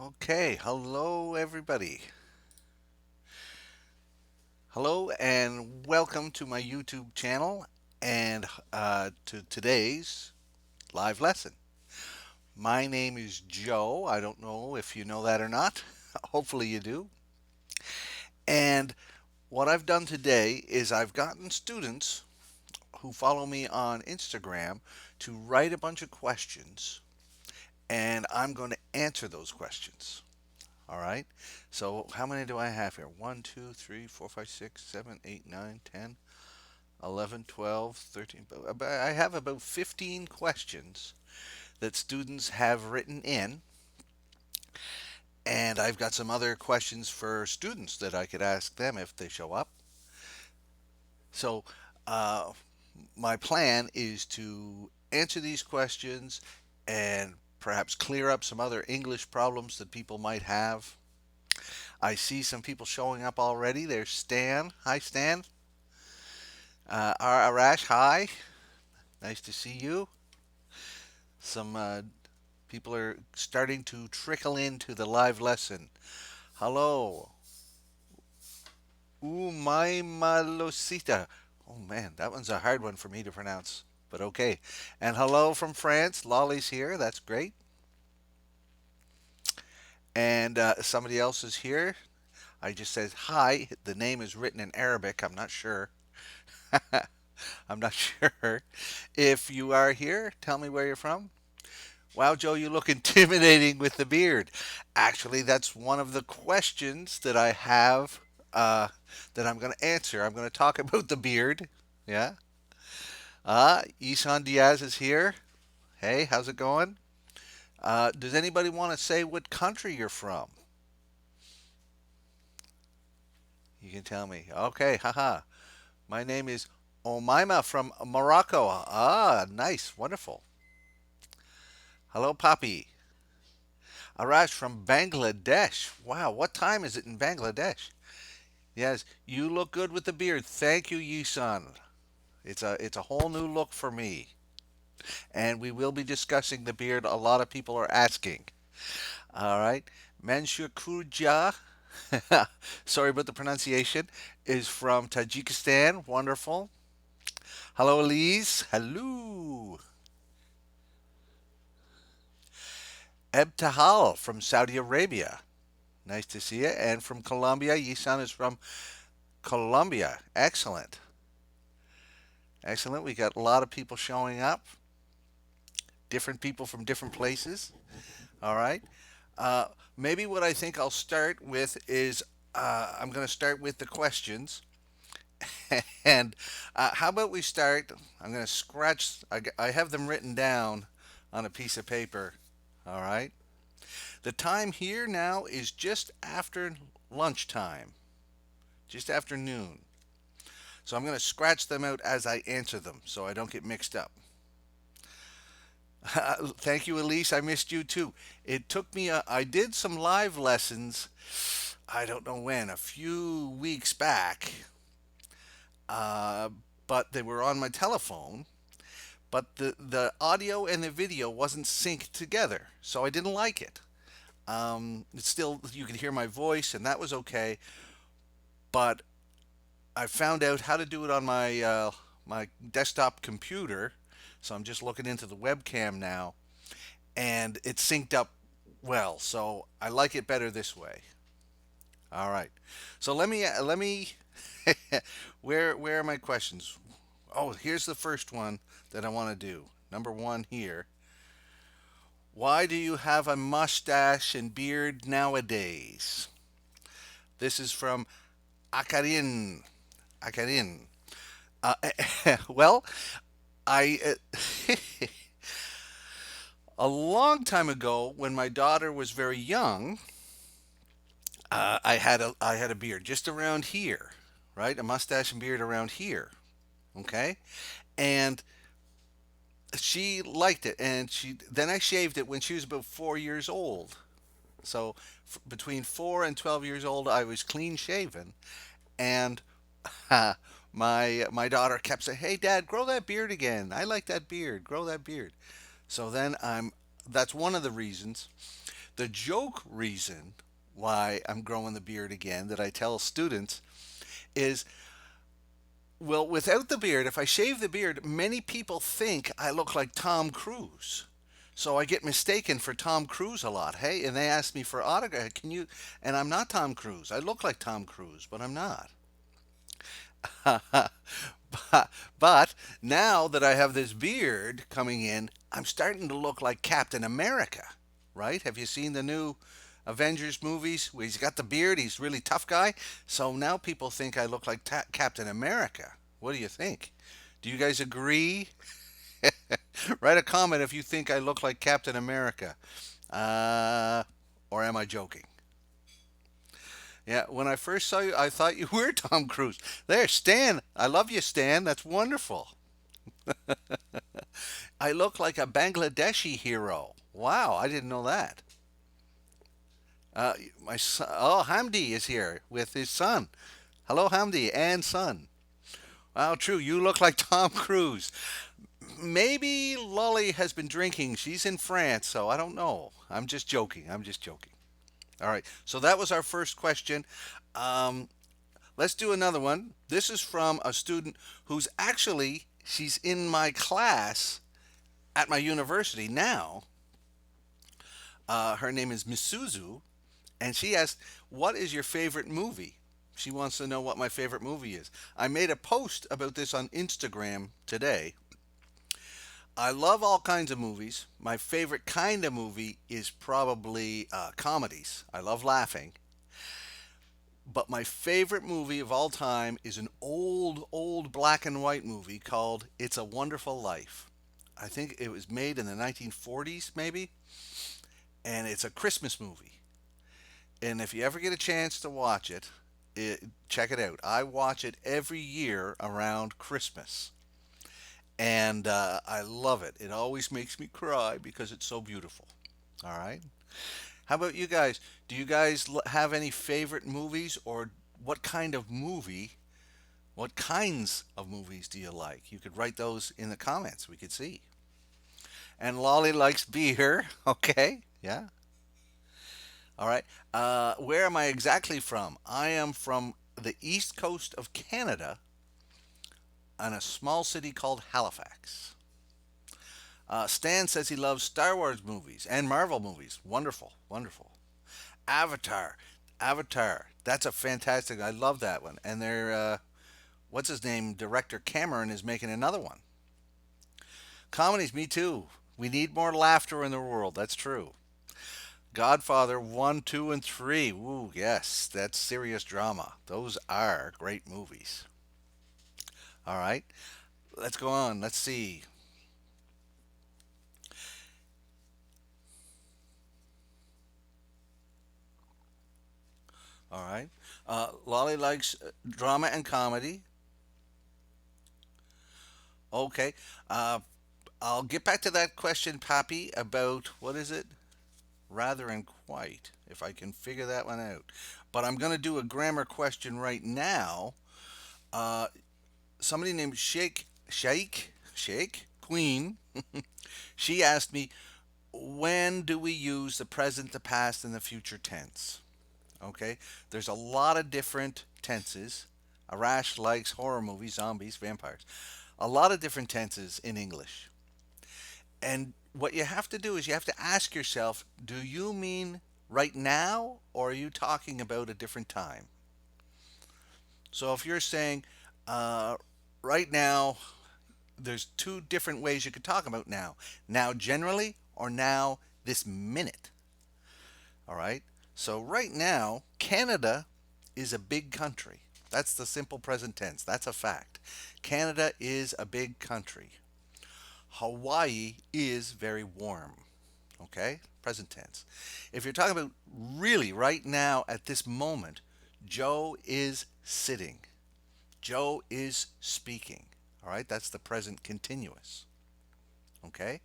Okay, hello everybody. Hello and welcome to my YouTube channel and to today's live lesson. My name is Joe. I don't know if you know that or not. Hopefully you do. And what I've done today is I've gotten students who follow me on Instagram to write a bunch of questions and I'm going to answer those questions. All right. So how many do I have here? 1, 2, 3, 4, 5, 6, 7, 8, 9, 10, 11, 12, 13. I have about 15 questions that students have written in. And I've got some other questions for students that I could ask them if they show up. So uh, my plan is to answer these questions and perhaps clear up some other English problems that people might have. I see some people showing up already. There's Stan. Hi, Stan. Arash, hi. Nice to see you. Some people are starting to trickle into the live lesson. Hello. Umaimalosita. Oh man, that one's a hard one for me to pronounce, but okay. And hello from France. Lolly's here. That's great. And somebody else is here. I just said hi. The name is written in Arabic. I'm not sure. I'm not sure. If you are here, tell me where you're from. Wow, Joe, you look intimidating with the beard. Actually, that's one of the questions that I have that I'm going to answer. I'm going to talk about the beard. Yeah. Isan Diaz is here. Hey, how's it going? Does anybody want to say what country you're from? You can tell me. Okay, haha. My name is Omaima from Morocco. Ah, nice, wonderful. Hello, Poppy. Arash from Bangladesh. Wow, what time is it in Bangladesh? Yes, you look good with the beard. Thank you, Yisan. It's a whole new look for me. And we will be discussing the beard. A lot of people are asking. All right. Mansur Kurja, sorry about the pronunciation, is from Tajikistan. Wonderful. Hello, Elise. Hello. Ebtahal from Saudi Arabia. Nice to see you. And from Colombia, Yisan is from Colombia. Excellent. Excellent. We got a lot of people showing up, different people from different places. All right. Uh, Maybe what I think I'll start with is I'm going to start with the questions. And how about we start? I'm going to scratch, I have them written down on a piece of paper. All right. The time here now is just after lunchtime, just after noon. So I'm going to scratch them out as I answer them so I don't get mixed up. Thank you, Elise. I missed you too. It took me, I did some live lessons, I don't know when, a few weeks back, uh, but they were on my telephone. But the audio and the video wasn't synced together, so I didn't like it. It's still, you could hear my voice, and that was okay. But I found out how to do it on my desktop computer, so I'm just looking into the webcam now, and it's synced up well. So I like it better this way. All right. So let me where are my questions? Oh, here's the first one that I want to do. Number one here. Why do you have a mustache and beard nowadays? This is from Akarin. Akarin. Uh, well, I a long time ago when my daughter was very young, I had a beard just around here, right? A mustache and beard around here. Okay, and she liked it, and she then I shaved it when she was about 4 years old. So between 4 and 12 years old, I was clean shaven, and my daughter kept saying, "Hey, Dad, grow that beard again. I like that beard. Grow that beard." So then I'm. That's one of the reasons. The joke reason why I'm growing the beard again that I tell students is, well, without the beard, if I shave the beard, many people think I look like Tom Cruise. So I get mistaken for Tom Cruise a lot. Hey, and they ask me for autograph. Can you? And I'm not Tom Cruise. I look like Tom Cruise, but I'm not. but now that I have this beard coming in, I'm starting to look like Captain America, right? Have you seen the new Avengers movies where he's got the beard? He's a really tough guy. So now people think I look like Captain America. What do you think? Do you guys agree? Write a comment if you think I look like Captain America. Uh, or am I joking? Yeah, when I first saw you, I thought you were Tom Cruise. There, Stan. I love you, Stan. That's wonderful. I look like a Bangladeshi hero. Wow, I didn't know that. My son, oh, Hamdi is here with his son. Hello, Hamdi and son. Wow, true. You look like Tom Cruise. Maybe Lolly has been drinking. She's in France, so I don't know. I'm just joking. I'm just joking. All right. So that was our first question. Um, let's do another one. This is from a student who's actually she's in my class at my university now. Her name is Misuzu, and she asked, "What is your favorite movie?" She wants to know what my favorite movie is. I made a post about this on Instagram today. I love all kinds of movies. My favorite kind of movie is probably comedies. I love laughing. But my favorite movie of all time is an old black and white movie called It's a Wonderful Life. I think it was made in the 1940s, maybe, and it's a Christmas movie. And if you ever get a chance to watch it, check it out. I watch it every year around Christmas, and I love it. It always makes me cry because it's so beautiful. All right. How about you guys? Do you guys have any favorite movies, or what kind of movie, what kinds of movies do you like? You could write those in the comments. We could see. And Lolly likes beer. Okay. Yeah. All right. Where am I exactly from? I am from the east coast of Canada, in a small city called Halifax. Stan says he loves Star Wars movies and Marvel movies. Wonderful, wonderful. Avatar, Avatar. That's a fantastic. I love that one. And what's his name? Director Cameron is making another one. Comedies, me too. We need more laughter in the world. That's true. Godfather 1, 2, and 3. Woo, yes, that's serious drama. Those are great movies. All right, let's go on. Let's see. All right. Lolly likes drama and comedy. Okay. Uh, I'll get back to that question, Pappy, about what is it? Rather and quite, if I can figure that one out. But I'm going to do a grammar question right now. Uh, Somebody named Sheikh Queen, she asked me, when do we use the present, the past, and the future tense? Okay, there's a lot of different tenses. Arash likes horror movies, zombies, vampires. A lot of different tenses in English. And what you have to do is you have to ask yourself, do you mean right now, or are you talking about a different time? So if you're saying uh, right now, there's two different ways you could talk about now. Now generally, or now this minute. All right. So right now, Canada is a big country. That's the simple present tense. That's a fact. Canada is a big country. Hawaii is very warm. Okay? Present tense. If you're talking about really right now at this moment, Joe is sitting. Joe is speaking. All right? That's the present continuous. Okay?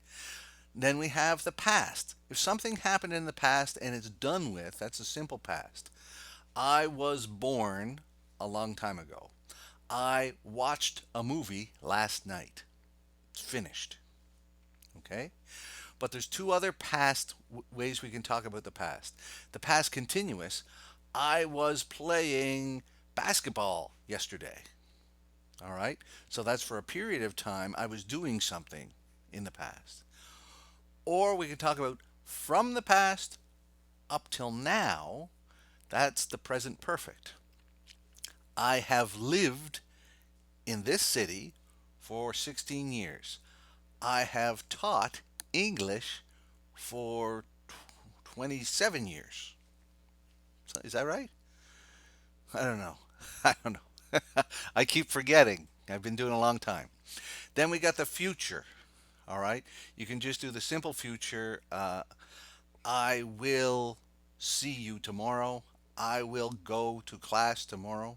Then we have the past. If something happened in the past and it's done with, that's a simple past. I was born a long time ago. I watched a movie last night. It's finished. Okay? But there's two other past ways we can talk about the past. The past continuous, I was playing basketball yesterday. All right. So that's for a period of time I was doing something in the past. Or we can talk about from the past up till now. That's the present perfect. I have lived in this city for 16 years. I have taught English for 27 years. So is that right? I don't know. I don't know. I keep forgetting. I've been doing it a long time. Then we got the future. All right. You can just do the simple future. I will see you tomorrow. I will go to class tomorrow.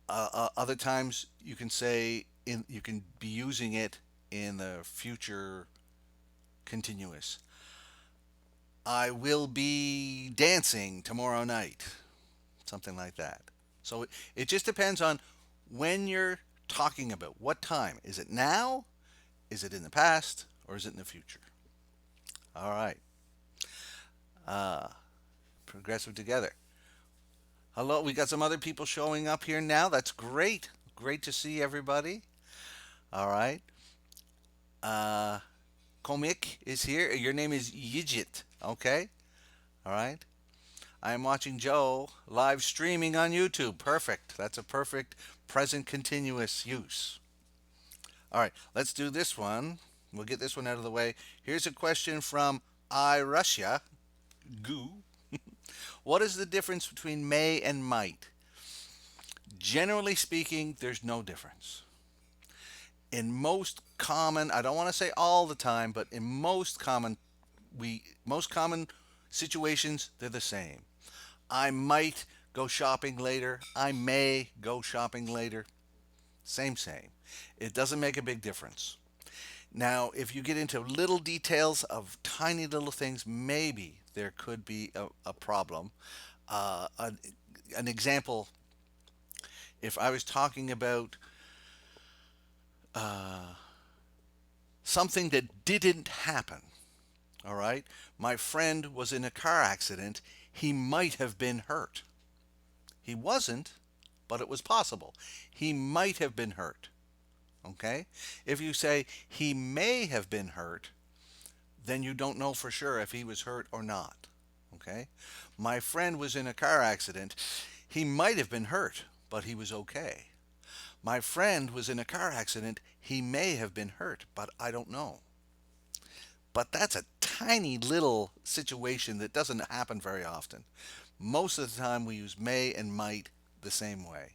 Other times you can say you can be using it in the future continuous. I will be dancing tomorrow night. Something like that. So it just depends on when you're talking about what time. Is it now? Is it in the past? Or is it in the future? All right. Uh, Progressive together. Hello, we got some other people showing up here now. That's great. Great to see everybody. All right. Uh, Komik is here. Your name is Yijit. Okay. All right. I am watching Joe live streaming on YouTube. Perfect. That's a perfect present continuous use. All right. Let's do this one. We'll get this one out of the way. Here's a question from I Russia. Goo. What is the difference between may and might? Generally speaking, there's no difference. In most common, I don't want to say all the time, but in most common situations, they're the same. I might go shopping later. I may go shopping later. Same, same. It doesn't make a big difference. Now, if you get into little details of tiny little things, maybe there could be a problem. Uh, an, an example, if I was talking about uh, something that didn't happen, all right, my friend was in a car accident, he might have been hurt. He wasn't, but it was possible. He might have been hurt. Okay? If you say he may have been hurt, then you don't know for sure if he was hurt or not. Okay? My friend was in a car accident. He might have been hurt, but he was okay. My friend was in a car accident. He may have been hurt, but I don't know. But that's a tiny little situation that doesn't happen very often. Most of the time, we use may and might the same way.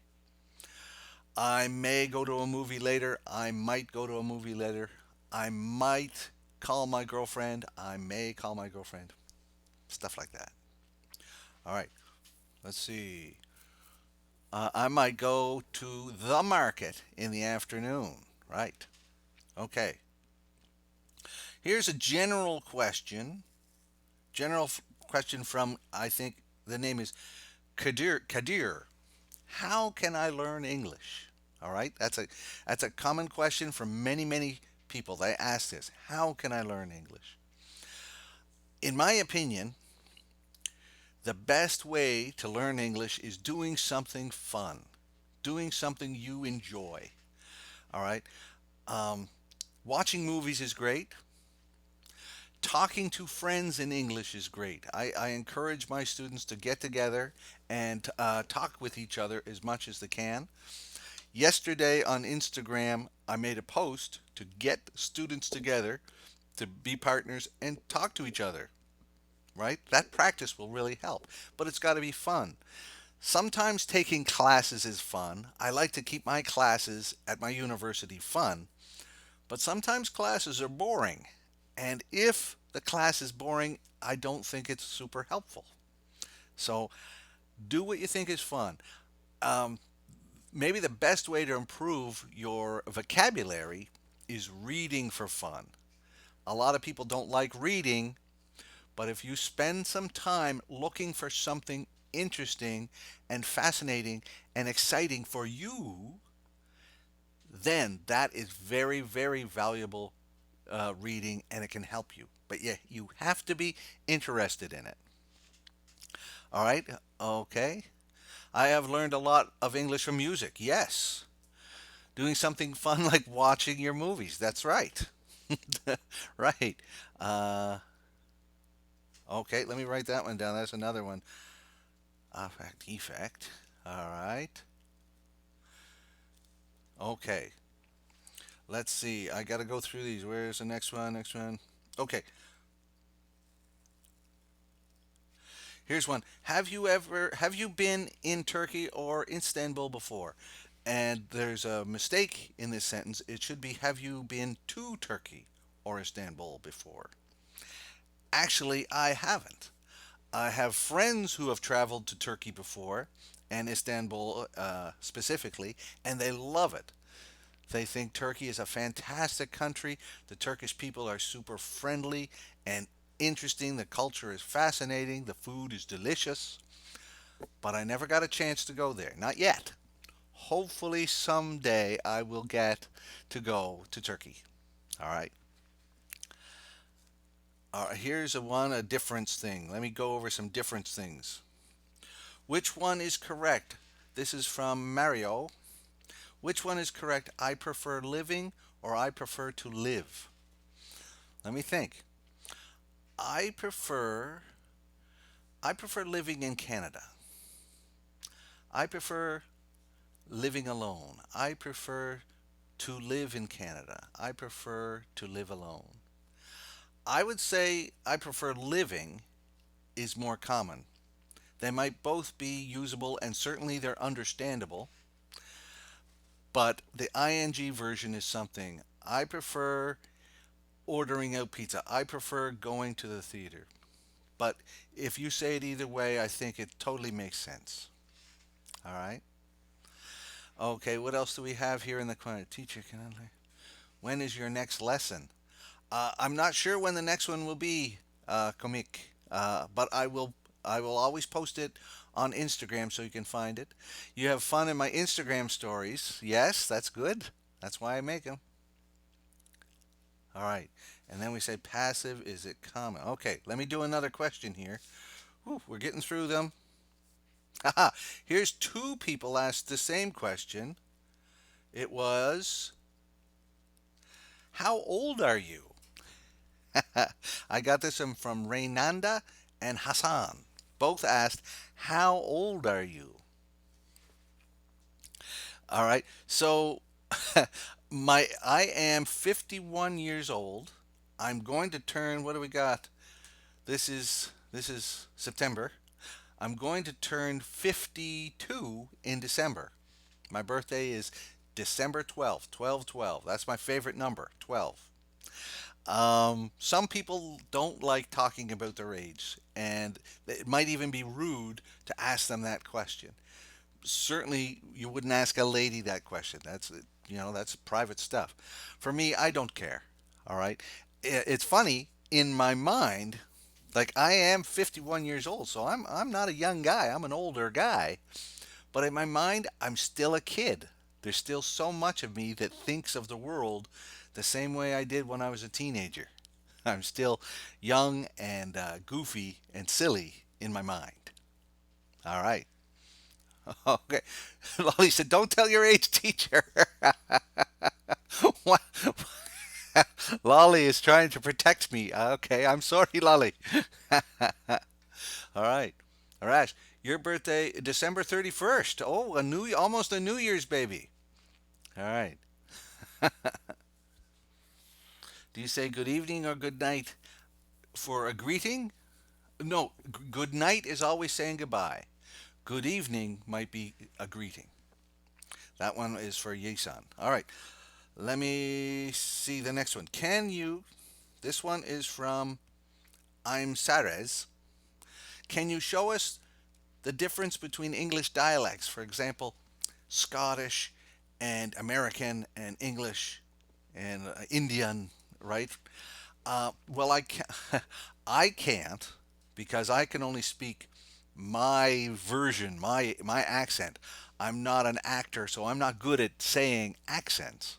I may go to a movie later. I might go to a movie later. I might call my girlfriend. I may call my girlfriend. Stuff like that. All right, let's see. I might go to the market in the afternoon. Right. Okay. Here's a general question. Question from, I think the name is Kadir. Kadir. How can I learn English? All right, that's a common question from many people. They ask this: How can I learn English? In my opinion, the best way to learn English is doing something fun, doing something you enjoy. All right, um, watching movies is great. Talking to friends in English is great. I encourage my students to get together and talk with each other as much as they can. Yesterday on Instagram, I made a post to get students together to be partners and talk to each other, right? That practice will really help, but it's got to be fun. Sometimes taking classes is fun. I like to keep my classes at my university fun, but sometimes classes are boring. And if the class is boring, I don't think it's super helpful. So do what you think is fun. Um, Maybe the best way to improve your vocabulary is reading for fun. A lot of people don't like reading, but if you spend some time looking for something interesting and fascinating and exciting for you, then that is very valuable reading, and it can help you. But yeah, you have to be interested in it. All right. Okay. I have learned a lot of English from music. Yes. Doing something fun like watching your movies. That's right. Right. Uh, okay, let me write that one down. That's another one. Affect, effect. All right. Okay. Let's see. I got to go through these. Where's the next one? Next one. Okay. Here's one. Have you been in Turkey or Istanbul before? And there's a mistake in this sentence. It should be have you been to Turkey or Istanbul before? Actually, I haven't. I have friends who have traveled to Turkey before and Istanbul specifically, and they love it. They think Turkey is a fantastic country. The Turkish people are super friendly and interesting. The culture is fascinating. The food is delicious. But I never got a chance to go there. Not yet. Hopefully, someday I will get to go to Turkey. All right. Here's a difference thing. Let me go over some difference things. Which one is correct? This is from Mario. Which one is correct? I prefer living or I prefer to live? Let me think. I prefer I prefer living in Canada. I prefer living alone. I prefer to live in Canada. I prefer to live alone. I would say I prefer living is more common. They might both be usable and certainly they're understandable, but the ing version is something. I prefer ordering out pizza. I prefer going to the theater. But if you say it either way, I think it totally makes sense. All right. Okay, what else do we have here in the corner? Teacher, can I? When is your next lesson? I'm not sure when the next one will be, comic, but I will always post it on Instagram so you can find it. You have fun in my Instagram stories. Yes, that's good. That's why I make them. All right. And then we say passive. Is it common? Okay, let me do another question here. Whew, we're getting through them. Haha. Here's two people asked the same question. It was, how old are you? I got this one from Raynanda and Hassan. Both asked, how old are you? All right. So I am 51 years old. I'm going to turn, what do we got? This is September. I'm going to turn 52 in December. My birthday is December 12th, 12. That's my favorite number, 12. Some people don't like talking about their age, and it might even be rude to ask them that question. Certainly, you wouldn't ask a lady that question. That's private stuff. For me, I don't care. All right. It's funny in my mind. Like I am 51 years old, so I'm not a young guy. I'm an older guy. But in my mind, I'm still a kid. There's still so much of me that thinks of the world the same way I did when I was a teenager. I'm still young and goofy and silly in my mind. All right. Okay. Lolly said, "Don't tell your age, teacher." What? Lolly is trying to protect me. Okay, I'm sorry, Lolly. All right. Arash, your birthday, December 31st. Oh, almost a New Year's baby. All right. Do you say good evening or good night for a greeting? No, good night is always saying goodbye. Good evening might be a greeting. That one is for Yesan. All right. Let me see the next one. This one is from I'm Sarez. Can you show us the difference between English dialects? For example, Scottish and American and English and Indian, right? Well, I can't because I can only speak my version, my accent. I'm not an actor, so I'm not good at saying accents.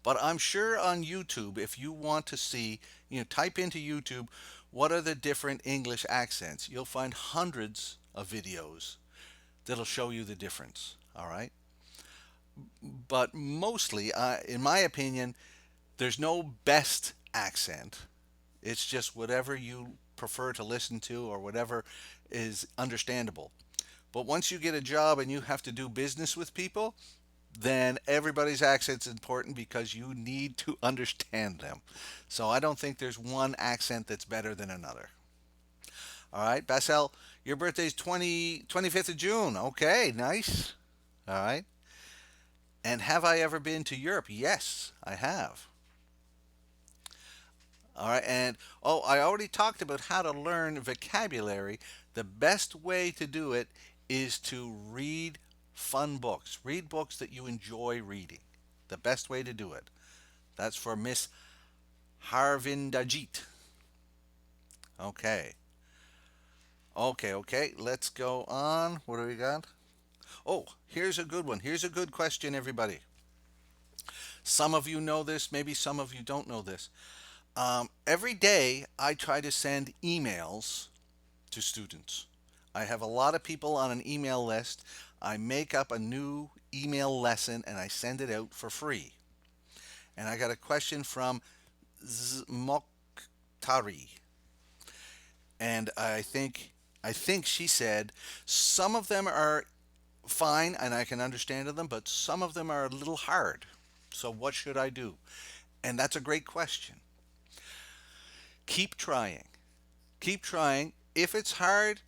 But I'm sure on YouTube, if you want to see, type into YouTube, what are the different English accents? You'll find hundreds of videos that'll show you the difference. All right. But mostly, in my opinion, there's no best accent. It's just whatever you prefer to listen to or whatever is understandable. But once you get a job and you have to do business with people, then everybody's accent's important because you need to understand them. So I don't think there's one accent that's better than another. All right, Bassel, your birthday's 25th of June. Okay, nice. All right. And have I ever been to Europe? Yes, I have. All right, and oh, I already talked about how to learn vocabulary. The best way to do it is to read fun books. Read books that you enjoy reading. The best way to do it. That's for Miss Harvindajit. Okay. Okay. Let's go on. What do we got? Oh, here's a good one. Here's a good question, everybody. Some of you know this, maybe some of you don't know this. Every day I try to send emails to students. I have a lot of people on an email list. I make up a new email lesson and I send it out for free. And I got a question from Zmoktari, and I think she said some of them are fine and I can understand them, but some of them are a little hard. So what should I do? And that's a great question. Keep trying. Keep trying. If it's hard,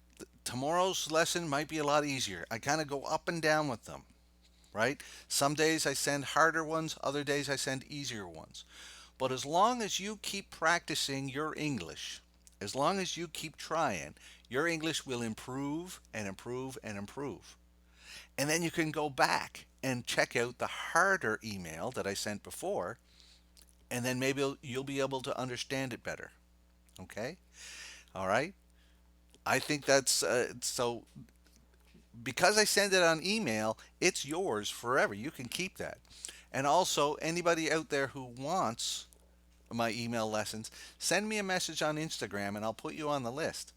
tomorrow's lesson might be a lot easier. I kind of go up and down with them, right? Some days I send harder ones, other days I send easier ones. But as long as you keep practicing your English, as long as you keep trying, your English will improve and improve and improve. And then you can go back and check out the harder email that I sent before, and then maybe you'll be able to understand it better. Okay? All right? I think that's so because I send it on email, it's yours forever. You can keep that. And also, anybody out there who wants my email lessons, send me a message on Instagram and I'll put you on the list.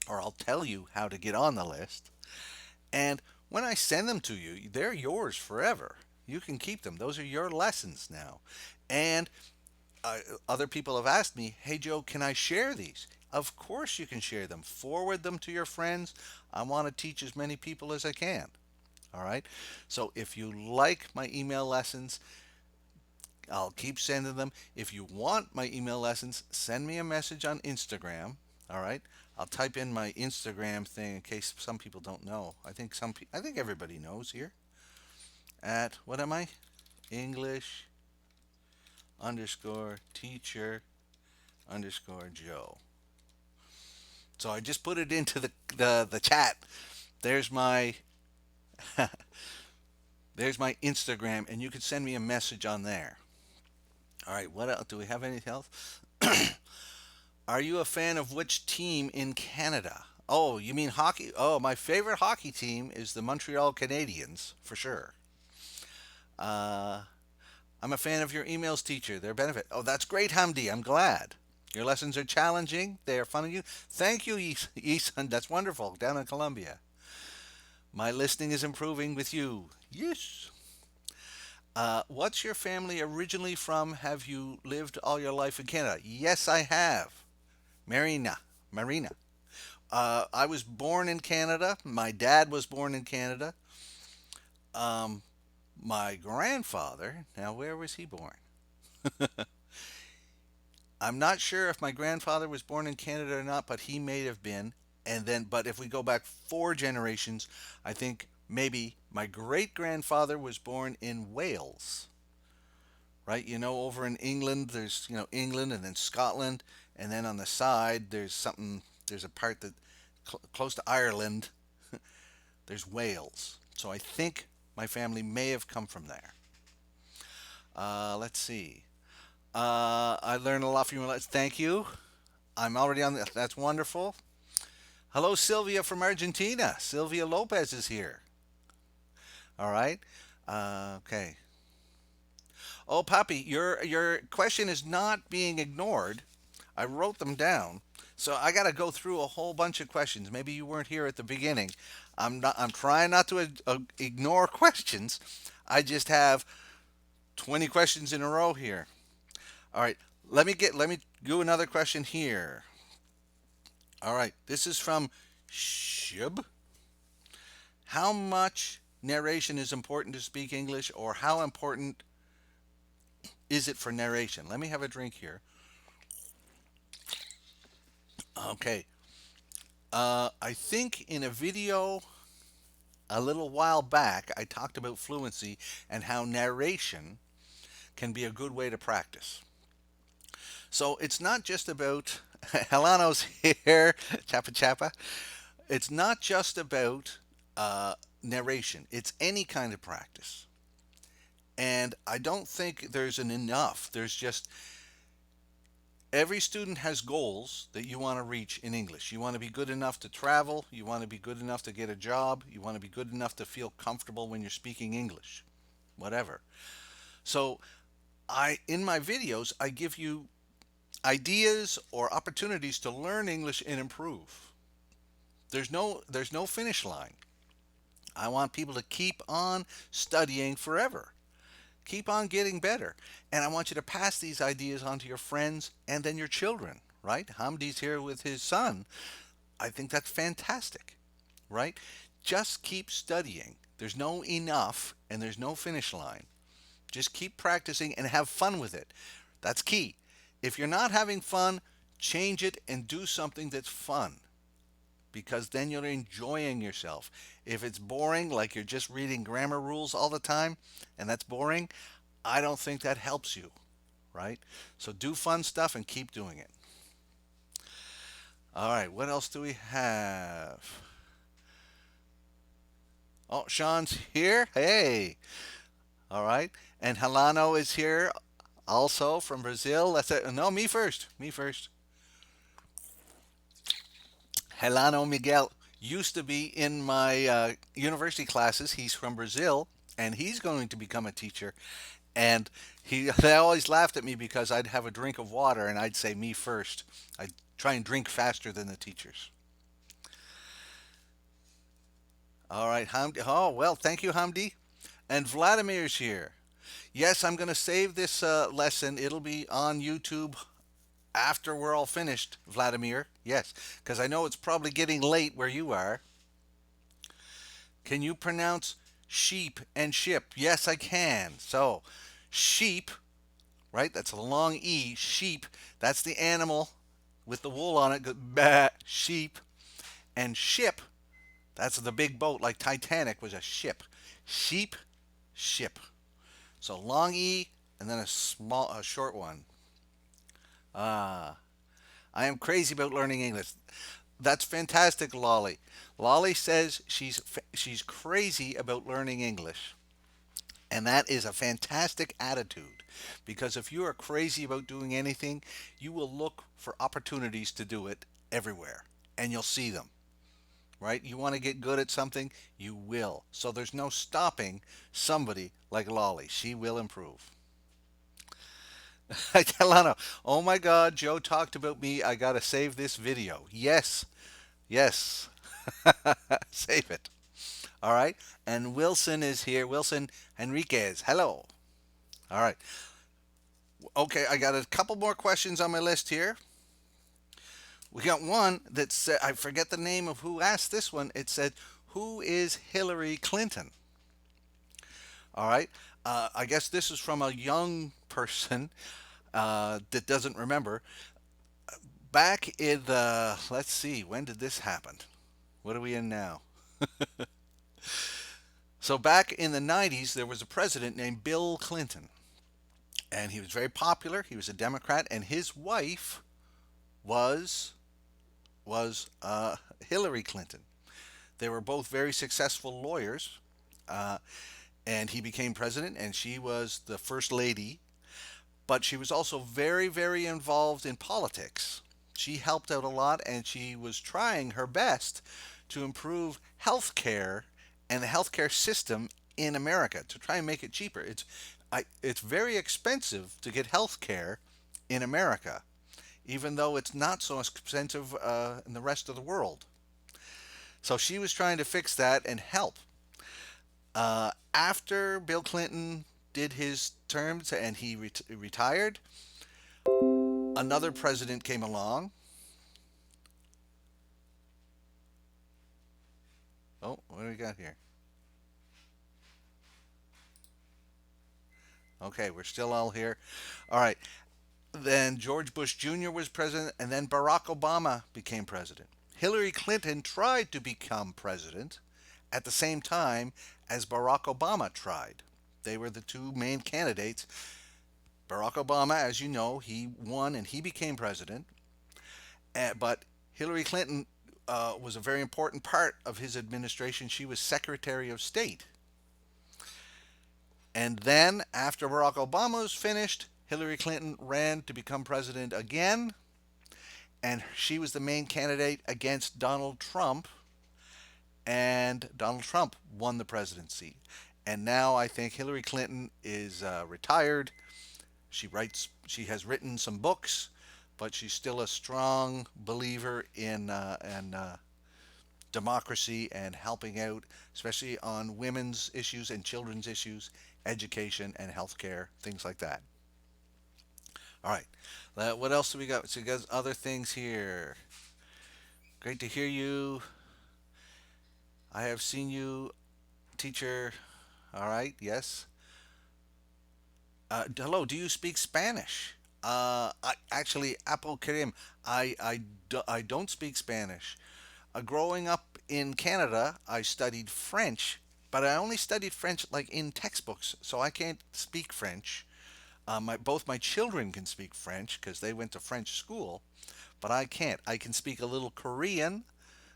Or I'll tell you how to get on the list. And when I send them to you, they're yours forever. You can keep them. Those are your lessons now. And other people have asked me, hey, Joe, can I share these? Of course you can share them. Forward them to your friends. I want to teach as many people as I can. All right. So if you like my email lessons, I'll keep sending them. If you want my email lessons, send me a message on Instagram. All right. I'll type in my Instagram thing in case some people don't know. I think everybody knows here. At what am I? English underscore teacher underscore Joe. So I just put it into the chat. There's my there's my Instagram, and you can send me a message on there. All right, what else? Do we have anything else? Are you a fan of which team in Canada? Oh, you mean hockey? Oh, my favorite hockey team is the Montreal Canadiens, for sure. Uh, I'm a fan of your emails, teacher. Their benefit. Oh, that's great, Hamdi. I'm glad. Your lessons are challenging. They are fun of you. Thank you, Isan. That's wonderful. Down in Colombia. My listening is improving with you. Yes. What's your family originally from? Have you lived all your life in Canada? Yes, I have. Marina. I was born in Canada. My dad was born in Canada. Um, my grandfather, now where was he born? I'm not sure if my grandfather was born in Canada or not, but he may have been. And then, but if we go back 4 generations, I think maybe my great grandfather was born in Wales, right? Over in England, there's, England and then Scotland. And then on the side, there's a part that close to Ireland, there's Wales. So I think my family may have come from there. Let's see. I learned a lot from you. Thank you. I'm already on that's wonderful. Hello, Sylvia from Argentina. Sylvia Lopez is here. All right. Okay. Oh, Poppy, your question is not being ignored. I wrote them down. So I got to go through a whole bunch of questions. Maybe you weren't here at the beginning. I'm trying not to ignore questions. I just have 20 questions in a row here. All right. Let me do another question here. All right. This is from Shib. How much narration is important to speak English, or how important is it for narration? Let me have a drink here. Okay. I think in a video a little while back, I talked about fluency and how narration can be a good way to practice. So it's not just about Helano's here, Chapa Chapa. It's not just about narration. It's any kind of practice. And I don't think there's an enough. There's just every student has goals that you want to reach in English. You want to be good enough to travel. You want to be good enough to get a job. You want to be good enough to feel comfortable when you're speaking English, whatever. So in my videos, I give you ideas or opportunities to learn English and improve. There's no finish line. I want people to keep on studying forever. Keep on getting better. And I want you to pass these ideas on to your friends and then your children, right? Hamdi's here with his son. I think that's fantastic, right? Just keep studying. There's no enough and there's no finish line. Just keep practicing and have fun with it. That's key. If you're not having fun, change it and do something that's fun because then you're enjoying yourself. If it's boring, like you're just reading grammar rules all the time, and that's boring, I don't think that helps you, right? So do fun stuff and keep doing it. All right, what else do we have? Oh, Sean's here. Hey. All right. And Helano is here also from Brazil. That's it. No, me first. Me first. Helano Miguel used to be in my university classes. He's from Brazil, and he's going to become a teacher. And they always laughed at me because I'd have a drink of water and I'd say me first. I'd try and drink faster than the teachers. All right, Hamdi. Oh, well, thank you, Hamdi. And Vladimir's here. Yes, I'm going to save this lesson. It'll be on YouTube after we're all finished, Vladimir. Yes, because I know it's probably getting late where you are. Can you pronounce sheep and ship? Yes, I can. So, sheep, right? That's a long E. Sheep. That's the animal with the wool on it. Bah, sheep. And ship. That's the big boat, like Titanic was a ship. Sheep, ship. So long E and then a short one. Ah, I am crazy about learning English. That's fantastic, Lolly. Lolly says she's crazy about learning English. And that is a fantastic attitude because if you are crazy about doing anything, you will look for opportunities to do it everywhere and you'll see them, right? You want to get good at something, you will. So there's no stopping somebody like Lolly. She will improve. Delano, oh my God, Joe talked about me. I got to save this video. Yes, yes. Save it. All right. And Wilson is here. Wilson Henriquez. Hello. All right. Okay, I got a couple more questions on my list here. We got one that said, I forget the name of who asked this one. It said, who is Hillary Clinton? All right. I guess this is from a young person that doesn't remember. Back in the, let's see, when did this happen? What are we in now? So back in the 90s, there was a president named Bill Clinton, and he was very popular. He was a Democrat, and his wife was was Hillary Clinton. They were both very successful lawyers, uh, and he became president, and she was the first lady. But she was also very, very involved in politics. She helped out a lot, and she was trying her best to improve health care and the healthcare system in America to try and make it cheaper. It's it's very expensive to get health care in America, even though it's not so expensive in the rest of the world. So she was trying to fix that and help. After Bill Clinton did his terms and he retired, another president came along. Oh, what do we got here? Okay, we're still all here. All right. Then George Bush Jr. was president, and then Barack Obama became president. Hillary Clinton tried to become president at the same time as Barack Obama tried. They were the two main candidates. Barack Obama, as you know, he won and he became president. But Hillary Clinton was a very important part of his administration. She was Secretary of State. And then, after Barack Obama was finished, Hillary Clinton ran to become president again, and she was the main candidate against Donald Trump, and Donald Trump won the presidency. And now I think Hillary Clinton is retired. She has written some books, but she's still a strong believer in democracy and helping out, especially on women's issues and children's issues, education and healthcare, things like that. All right. What else do we got? So we got other things here. Great to hear you. I have seen you, teacher. All right. Yes. Hello. Do you speak Spanish? Actually, Apo Karim, I don't speak Spanish. Growing up in Canada, I studied French, but I only studied French like in textbooks, so I can't speak French. Both my children can speak French because they went to French school, but I can't. I can speak a little Korean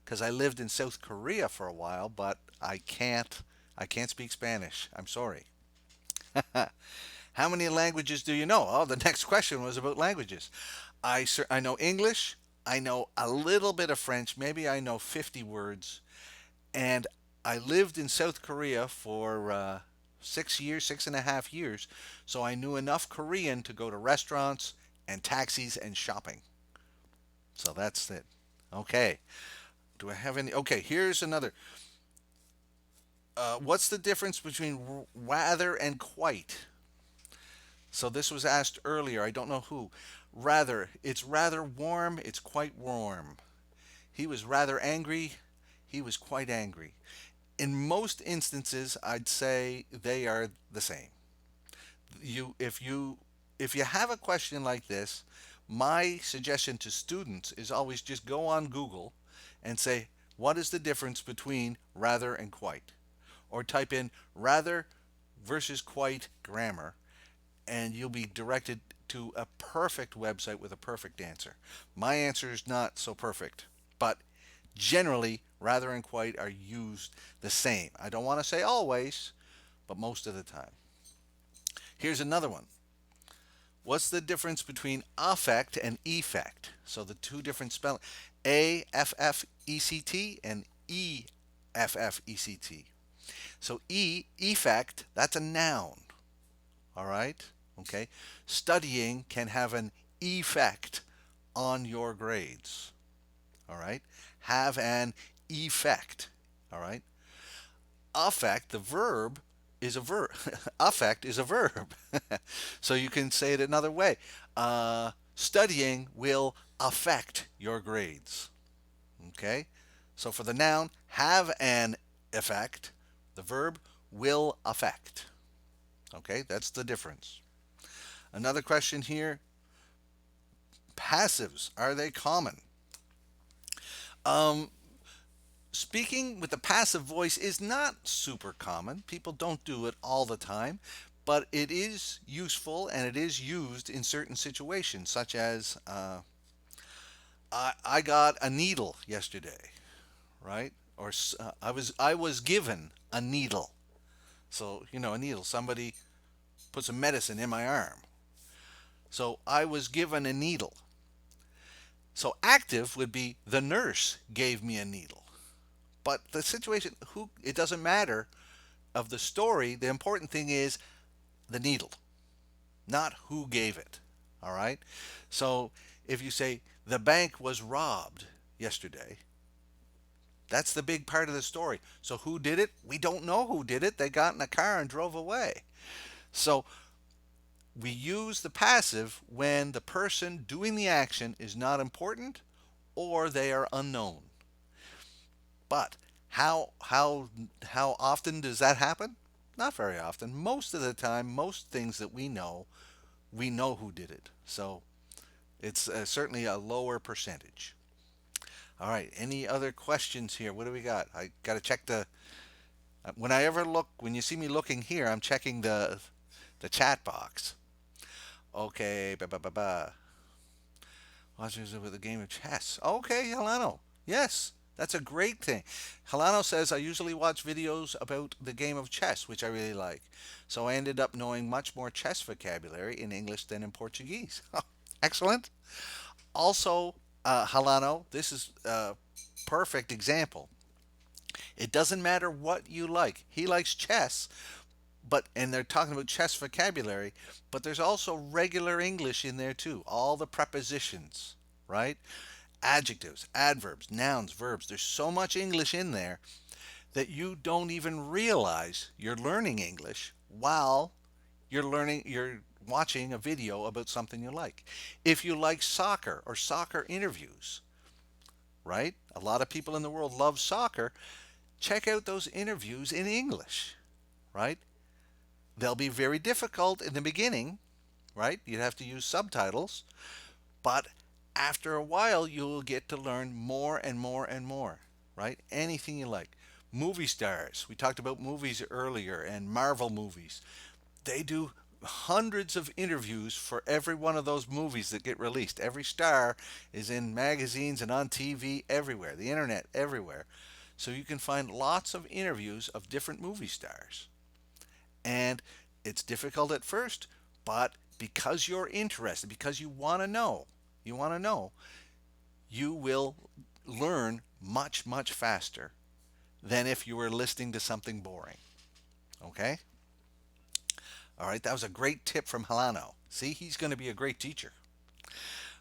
because I lived in South Korea for a while, but I can't. I can't speak Spanish. I'm sorry. How many languages do you know? Oh, the next question was about languages. I know English. I know a little bit of French. Maybe I know 50 words. And I lived in South Korea for 6 years, 6.5 years. So I knew enough Korean to go to restaurants and taxis and shopping. So that's it. Okay. Do I have any? Okay, here's another. What's the difference between rather and quite? So this was asked earlier. I don't know who. Rather. It's rather warm. It's quite warm. He was rather angry. He was quite angry. In most instances, I'd say they are the same. If you have a question like this, my suggestion to students is always just go on Google and say, what is the difference between rather and quite? Or type in rather versus quite grammar, and you'll be directed to a perfect website with a perfect answer. My answer is not so perfect, but generally, rather and quite are used the same. I don't want to say always, but most of the time. Here's another one. What's the difference between affect and effect? So the two different spelling, AFFECT and EFFECT. So effect, that's a noun. All right? Okay? Studying can have an effect on your grades. All right? Have an effect. All right? Affect, the verb, is a verb. Affect is a verb. So you can say it another way. Studying will affect your grades. Okay? So for the noun, have an effect. The verb will affect. Okay? That's the difference. Another question here. Passives, are they common? Um, Speaking with a passive voice is not super common. People don't do it all the time, but it is useful and it is used in certain situations, such as I got a needle yesterday, right? Or I was given a needle. So a needle. Somebody put some medicine in my arm. So I was given a needle. So active would be the nurse gave me a needle. But the situation, it doesn't matter of the story. The important thing is the needle, not who gave it. All right? So if you say the bank was robbed yesterday, that's the big part of the story. So who did it? We don't know who did it. They got in a car and drove away. So we use the passive when the person doing the action is not important or they are unknown. But how often does that happen? Not very often. Most of the time, most things that we know who did it. So it's certainly a lower percentage. All right. Any other questions here? What do we got? I got to check the. When you see me looking here, I'm checking the chat box. Okay. Ba ba ba ba. Watches with a game of chess. Okay, Helano. Yes, that's a great thing. Helano says I usually watch videos about the game of chess, which I really like. So I ended up knowing much more chess vocabulary in English than in Portuguese. Excellent. Also, Halano, this is a perfect example. It doesn't matter what you like. He likes chess, and they're talking about chess vocabulary, but there's also regular English in there too. All the prepositions, right? Adjectives, adverbs, nouns, verbs. There's so much English in there that you don't even realize you're learning English while you're watching a video about something you like. If you like soccer or soccer interviews, right? A lot of people in the world love soccer. Check out those interviews in English, right? They'll be very difficult in the beginning, right? You'd have to use subtitles, but after a while you'll get to learn more and more and more, right? Anything you like. Movie stars. We talked about movies earlier and Marvel movies. They do hundreds of interviews for every one of those movies that get released. Every star is in magazines and on TV everywhere, the internet everywhere. So you can find lots of interviews of different movie stars. And it's difficult at first, but because you're interested, because you want to know, you will learn much, much faster than if you were listening to something boring. Okay? All right, that was a great tip from Helano. See, he's going to be a great teacher.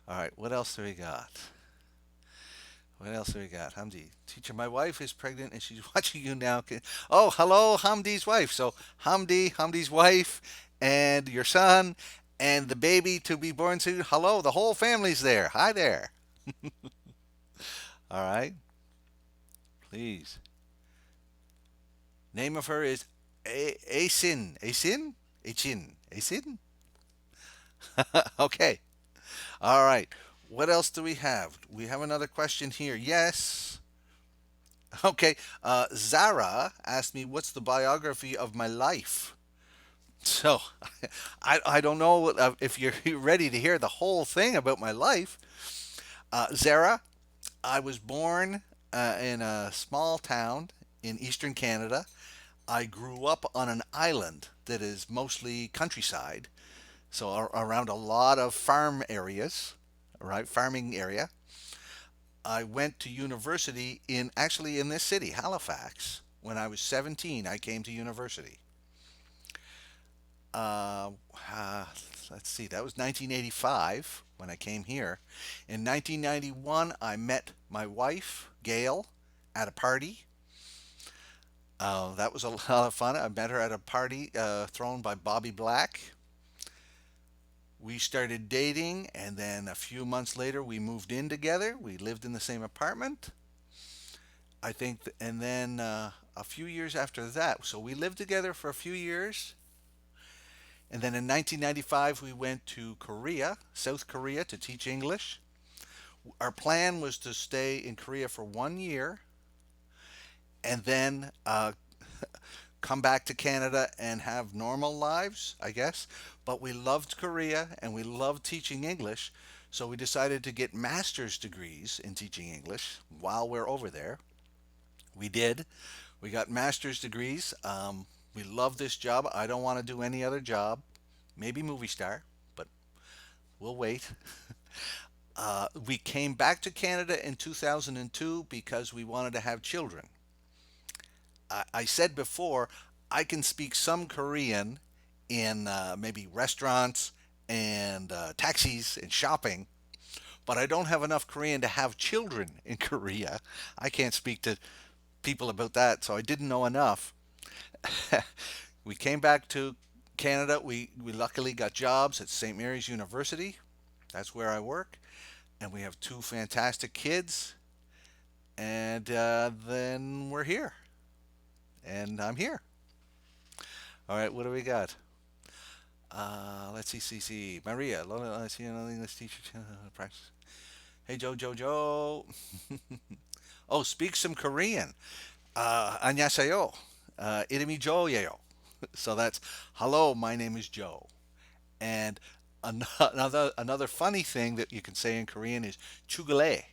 All right, what else do we got? What else do we got? Hamdi, teacher, my wife is pregnant and she's watching you now. Oh, hello, Hamdi's wife. So Hamdi's wife, and your son, and the baby to be born soon. Hello, the whole family's there. Hi there. All right, please. Name of her is Asin. Asin? Achin. Asin? Okay. All right. What else do we have? We have another question here. Yes. Okay. Zara asked me, what's the biography of my life? So, I don't know if you're ready to hear the whole thing about my life. Zara, I was born in a small town in eastern Canada. I grew up on an island that is mostly countryside, so around a lot of farm areas, right? Farming area. I went to university in this city, Halifax. When I was 17, I came to university. Uh, uh, let's see, that was 1985 when I came here. In 1991, I met my wife, Gail, at a party. That was a lot of fun. I met her at a party thrown by Bobby Black. We started dating, and then a few months later, we moved in together. We lived in the same apartment. And then a few years after that, so we lived together for a few years. And then in 1995, we went to Korea, South Korea, to teach English. Our plan was to stay in Korea for 1 year and then come back to Canada and have normal lives, I guess. But we loved Korea and we loved teaching English. So we decided to get master's degrees in teaching English while we're over there. We did. We got master's degrees. We love this job. I don't want to do any other job. Maybe movie star, but we'll wait. We came back to Canada in 2002 because we wanted to have children. I said before, I can speak some Korean in maybe restaurants and taxis and shopping, but I don't have enough Korean to have children in Korea. I can't speak to people about that, so I didn't know enough. We came back to Canada. We luckily got jobs at St. Mary's University. That's where I work. And we have two fantastic kids. And then we're here. And I'm here. All right, what do we got? Let's see. Maria, let's see another English teacher. Practice. Hey, Joe. Oh, speak some Korean. 안녕하세요. 이름이 Jo예요. So that's hello, my name is Joe. And another funny thing that you can say in Korean is chugale.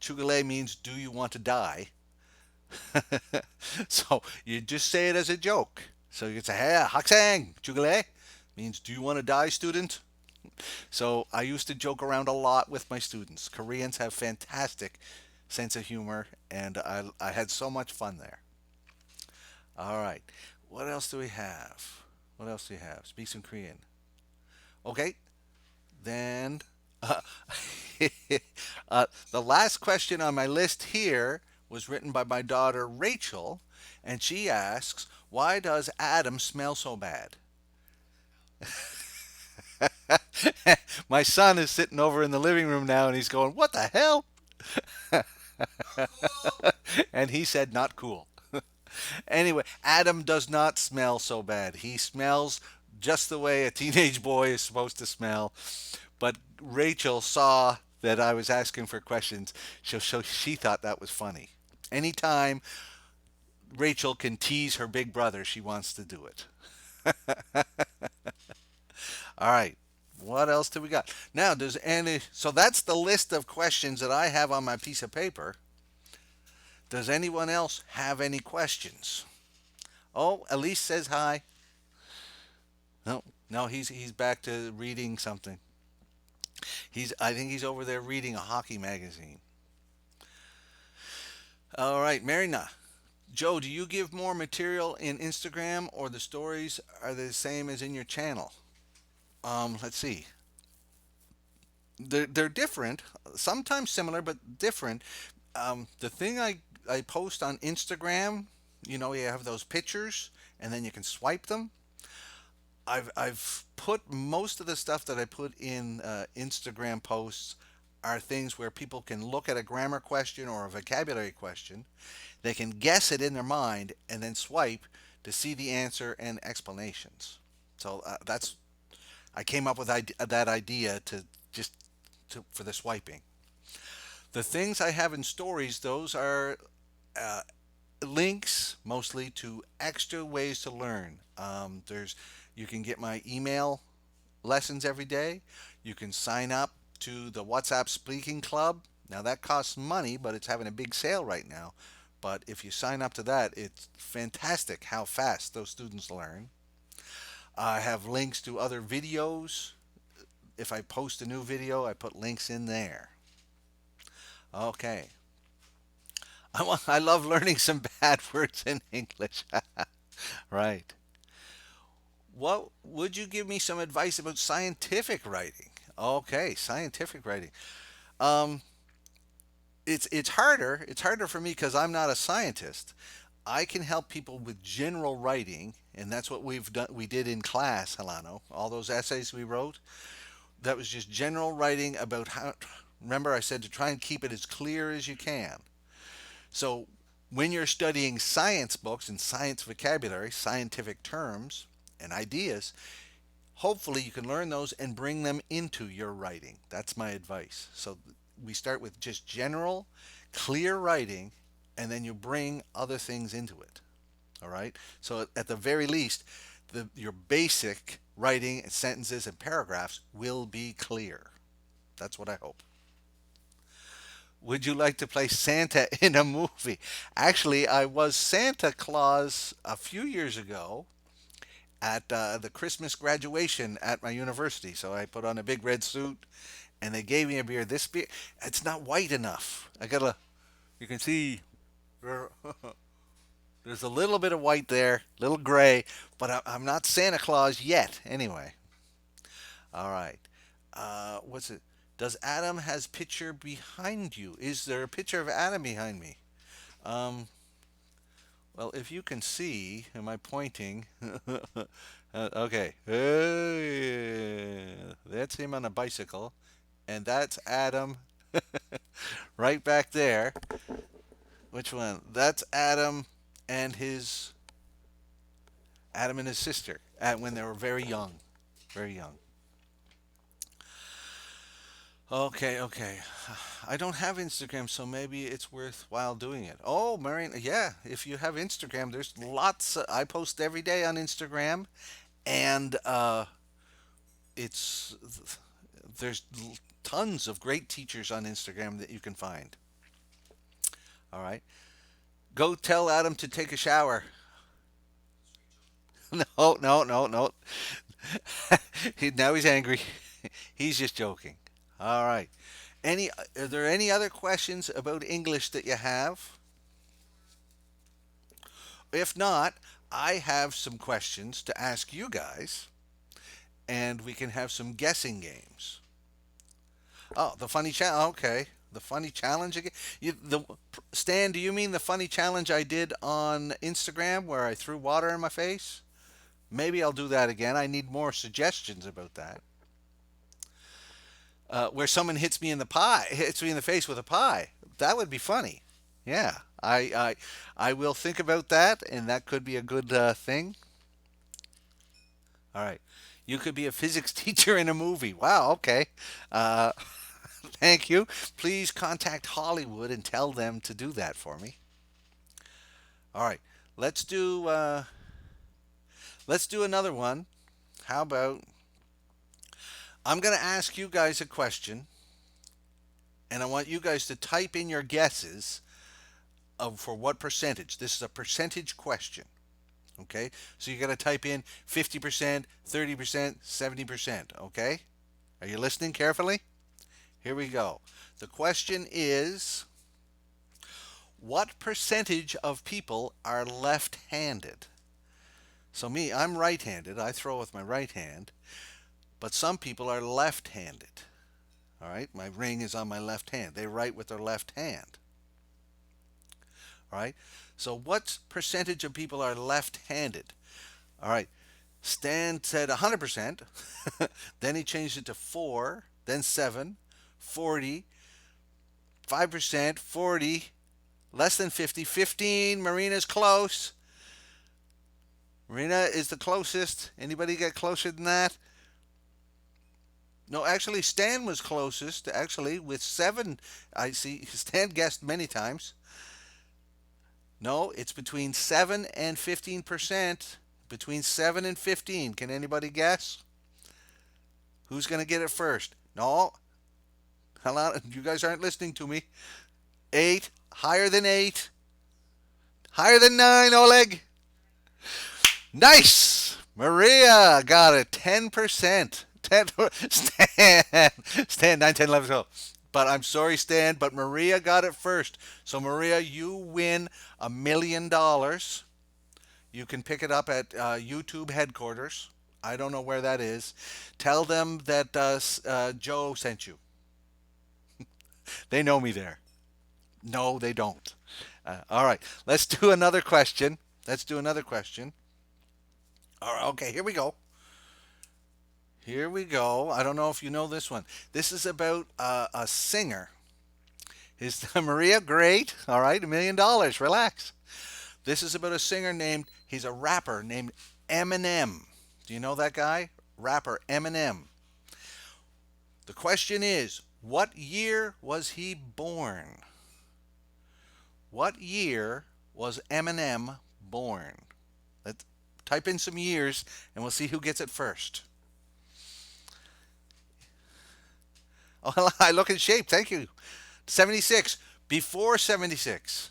Chugale means do you want to die? So you just say it as a joke. So you can say, hey, 학생, chugale means do you want to die, student? So I used to joke around a lot with my students. Koreans have fantastic sense of humor, and I had so much fun there. All right. What else do we have? What else do we have? Speak some Korean. Okay. Then uh, the last question on my list here was written by my daughter Rachel, and she asks, "Why does Adam smell so bad?" My son is sitting over in the living room now, and he's going, "What the hell?" And he said, "Not cool." Anyway, Adam does not smell so bad. He smells just the way a teenage boy is supposed to smell. But Rachel saw that I was asking for questions, so she thought that was funny. Anytime Rachel can tease her big brother, she wants to do it. All right. What else do we got? Now, does any so that's the list of questions that I have on my piece of paper. Does anyone else have any questions? Oh, Elise says hi. No, no, he's back to reading something. I think he's over there reading a hockey magazine. All right, Marina. Joe, do you give more material in Instagram or the stories are the same as in your channel? Let's see. They're different, sometimes similar but different. The thing I post on Instagram, you have those pictures and then you can swipe them. I've put most of the stuff that I put in Instagram posts are things where people can look at a grammar question or a vocabulary question. They can guess it in their mind and then swipe to see the answer and explanations. So that's I came up with that idea to just for the swiping. The things I have in stories, those are uh, links mostly to extra ways to learn. There's you can get my email lessons every day. You can sign up to the WhatsApp Speaking Club. Now that costs money, but it's having a big sale right now. But if you sign up to that, it's fantastic how fast those students learn. I have links to other videos. If I post a new video, I put links in there. Okay. I love learning some bad words in English. Right. What would you give me some advice about scientific writing? Okay, scientific writing. Um, it's harder. It's harder for me because I'm not a scientist. I can help people with general writing, and that's what we've done. We did in class, Helano. All those essays we wrote. That was just general writing about how. Remember, I said to try and keep it as clear as you can. So when you're studying science books and science vocabulary, scientific terms and ideas, hopefully you can learn those and bring them into your writing. That's my advice. So we start with just general, clear writing, and then you bring other things into it. All right. So at the very least, your basic writing, sentences, and paragraphs will be clear. That's what I hope. Would you like to play Santa in a movie? Actually, I was Santa Claus a few years ago at the Christmas graduation at my university. So I put on a big red suit and they gave me a beer. This beer, it's not white enough. You can see. There's a little bit of white there, little gray, but I'm not Santa Claus yet. Anyway, all right. What's it? Does Adam has picture behind you? Is there a picture of Adam behind me? Um, well, if you can see, am I pointing? Okay. That's him on a bicycle, and that's Adam right back there. Which one? That's and Adam and his sister when they were very young, very young. Okay, okay. I don't have Instagram, so maybe it's worthwhile doing it. Oh, Marina, yeah. If you have Instagram, there's lots. I post every day on Instagram, and it's there's tons of great teachers on Instagram that you can find. All right, go tell Adam to take a shower. No, no, no, no. Now he's angry. He's just joking. All right. Are there any other questions about English that you have? If not, I have some questions to ask you guys, and we can have some guessing games. Oh, the funny challenge. Okay, the funny challenge again. Stan, do you mean the funny challenge I did on Instagram where I threw water in my face? Maybe I'll do that again. I need more suggestions about that. Where someone hits me in the face with a pie. That would be funny. Yeah, I will think about that, and that could be a good thing. All right, you could be a physics teacher in a movie. Wow. Okay. Uh, thank you. Please contact Hollywood and tell them to do that for me. All right, let's do uh, let's do another one. How about I'm going to ask you guys a question, and I want you guys to type in your guesses of for what percentage. This is a percentage question. Okay, so you got to type in 50%, 30%, 70%. Okay, are you listening carefully? Here we go. The question is, what percentage of people are left-handed? So me, I'm right-handed. I throw with my right hand, but some people are left-handed. All right, my ring is on my left hand. They write with their left hand. All right, so what percentage of people are left-handed? All right, Stan said 100%. Then he changed it to 4, then 7, 40, 5%, 40, less than 50, 15. Marina's close. Marina is the closest. Anybody get closer than that? No, actually, Stan was closest. Actually, with 7, I see Stan guessed many times. No, it's between 7 and 15%. Between 7 and 15. Can anybody guess? Who's going to get it first? No. Hello, you guys aren't listening to me. 8. Higher than 8. Higher than 9, Oleg. Nice. Maria got it. 10%. 10, Stan, 9, 10, 11, 12. But I'm sorry, Stan, but Maria got it first. So, Maria, you win $1 million. You can pick it up at YouTube headquarters. I don't know where that is. Tell them that Joe sent you. They know me there. No, they don't. All right, let's do another question. Let's do another question. All right, okay, here we go. Here we go. I don't know if you know this one. This is about a singer. Is Maria great? All right, $1 million. Relax. This is about a singer he's a rapper named Eminem. Do you know that guy? Rapper Eminem. The question is, what year was he born? What year was Eminem born? Let's type in some years and we'll see who gets it first. Oh, I look in shape. Thank you. 76. Before 76.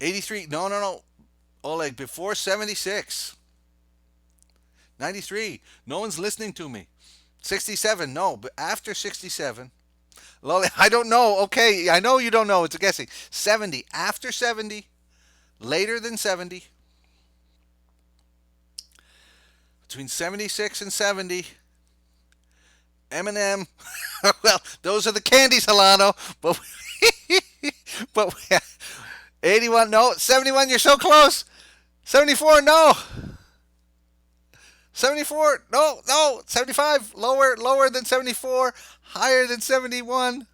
83. No, no, no. Oleg, before 76. 93. No one's listening to me. 67. No, but after 67. Lolly, I don't know. Okay, I know you don't know. It's a guessing. 70. After 70. Later than 70, between 76 and 70, M&M. Well, those are the candies, Helano. But but 81, no. 71, you're so close. 74, no. 74, no, no. 75, lower than 74, higher than 71.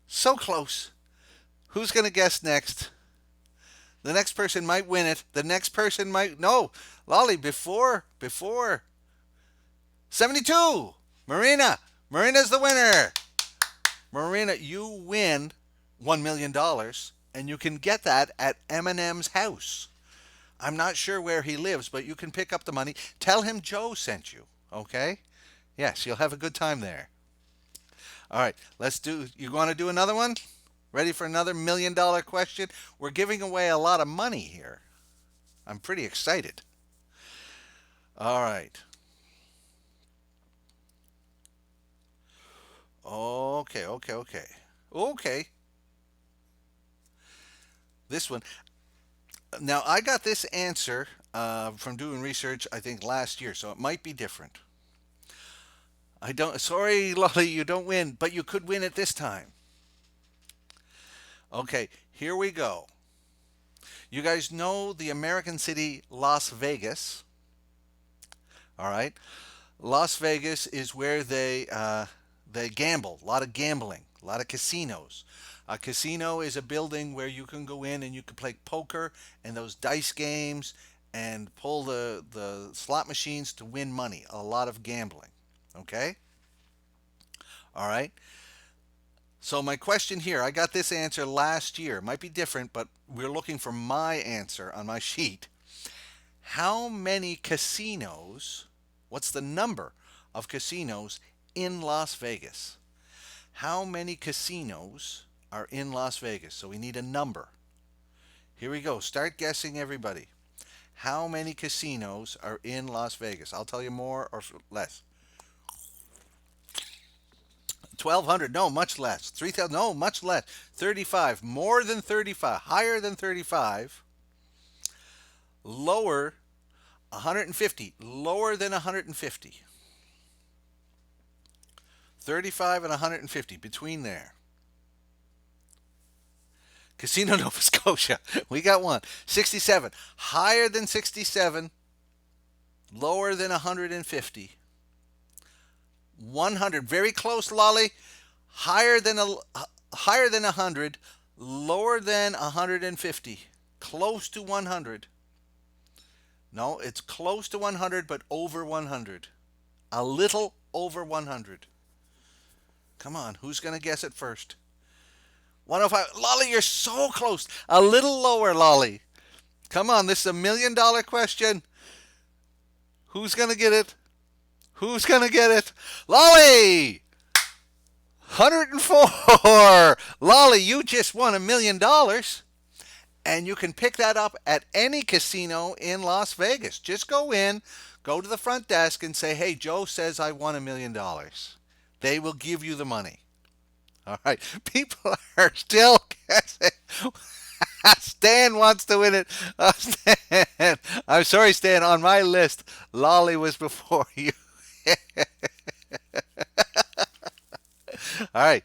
So close. Who's going to guess next? The next person might win it. The next person might. No, Lolly, before. 72. Marina. Marina's the winner. Marina, you win $1 million, and you can get that at Eminem's house. I'm not sure where he lives, but you can pick up the money. Tell him Joe sent you, okay? Yes, you'll have a good time there. All right, let's do. You want to do another one? Ready for another $1 million question? We're giving away a lot of money here. I'm pretty excited. All right. Okay. Okay. This one. Now, I got this answer from doing research, I think, last year, so it might be different. I don't. Sorry, Lolly, you don't win, but you could win it this time. Okay, here we go. You guys know the American city Las Vegas. All right. Las Vegas is where they gamble. A lot of gambling. A lot of casinos. A casino is a building where you can go in and you can play poker and those dice games and pull the slot machines to win money. A lot of gambling. Okay? All right. So my question here, I got this answer last year. It might be different, but we're looking for my answer on my sheet. How many casinos, what's the number of casinos in Las Vegas? How many casinos are in Las Vegas? So we need a number. Here we go. Start guessing, everybody. How many casinos are in Las Vegas? I'll tell you more or less. 1,200, no, much less. 3,000, no, much less. 35, more than 35, higher than 35. Lower, 150, lower than 150. 35 and 150, between there. Casino Nova Scotia, we got one. 67, higher than 67, lower than 150. 100, very close, Lolly. Higher than 100, lower than 150. Close to 100. No, it's close to 100, but over 100. A little over 100. Come on, who's going to guess it first? 105. Lolly, you're so close. A little lower, Lolly. Come on, this is $1 million question. Who's going to get it? Who's going to get it? Lolly! 104. Lolly, you just won $1 million. And you can pick that up at any casino in Las Vegas. Just go in, go to the front desk and say, hey, Joe says I won $1 million. They will give you the money. All right. People are still guessing. Stan wants to win it. Stan. I'm sorry, Stan. On my list, Lolly was before you. All right.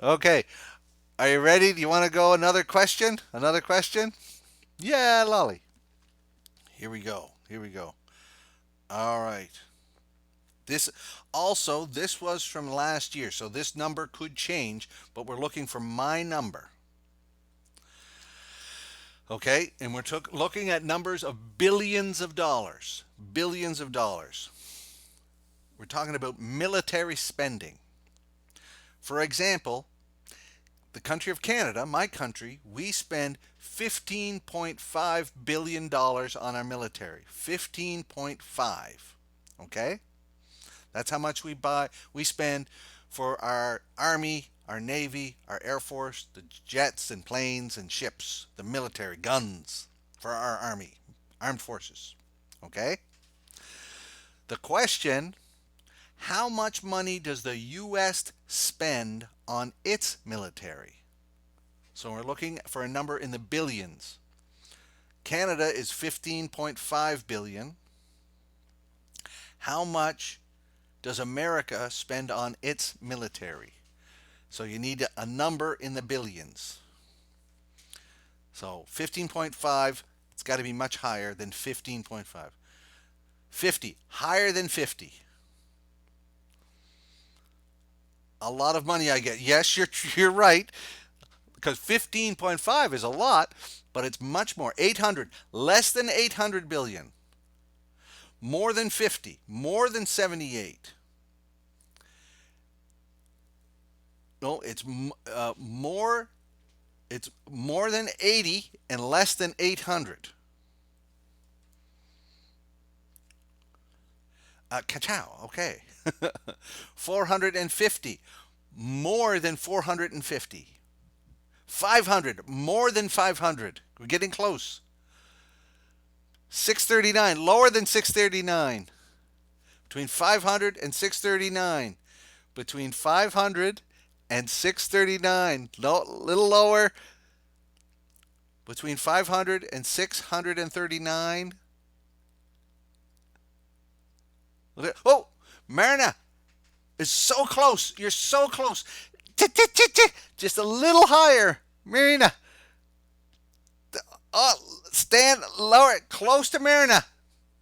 Okay. Are you ready? Do you want to go another question? Another question? Yeah, Lolly. Here we go. Here we go. All right. This was from last year, so this number could change, but we're looking for my number. Okay, and we're looking at numbers of billions of dollars. Billions of dollars. We're talking about military spending. For example, the country of Canada, my country, we spend $15.5 billion on our military. 15.5. Okay? That's how much we spend for our Army, our Navy, our Air Force, the jets and planes and ships, the military, guns for our Army, armed forces. Okay? The question, how much money does the U.S. spend on its military? So we're looking for a number in the billions. Canada is 15.5 billion. How much does America spend on its military? So you need a number in the billions. So 15.5, it's got to be much higher than 15.5. 50, higher than 50. A lot of money I get. Yes, you're right, because 15.5 is a lot, but it's much more. 800, less than 800 billion. More than 50, more than 78. No, more. It's more than 80 and less than 800. Ka-chow. Okay. 450, more than 450. 500, more than 500. We're getting close. 639, lower than 639. Between 500 and 639. Between 500 and 639. Little lower. Between 500 and 639. Oh, Marina is so close. You're so close. Just a little higher. Marina. Oh, stand lower. Close to Marina.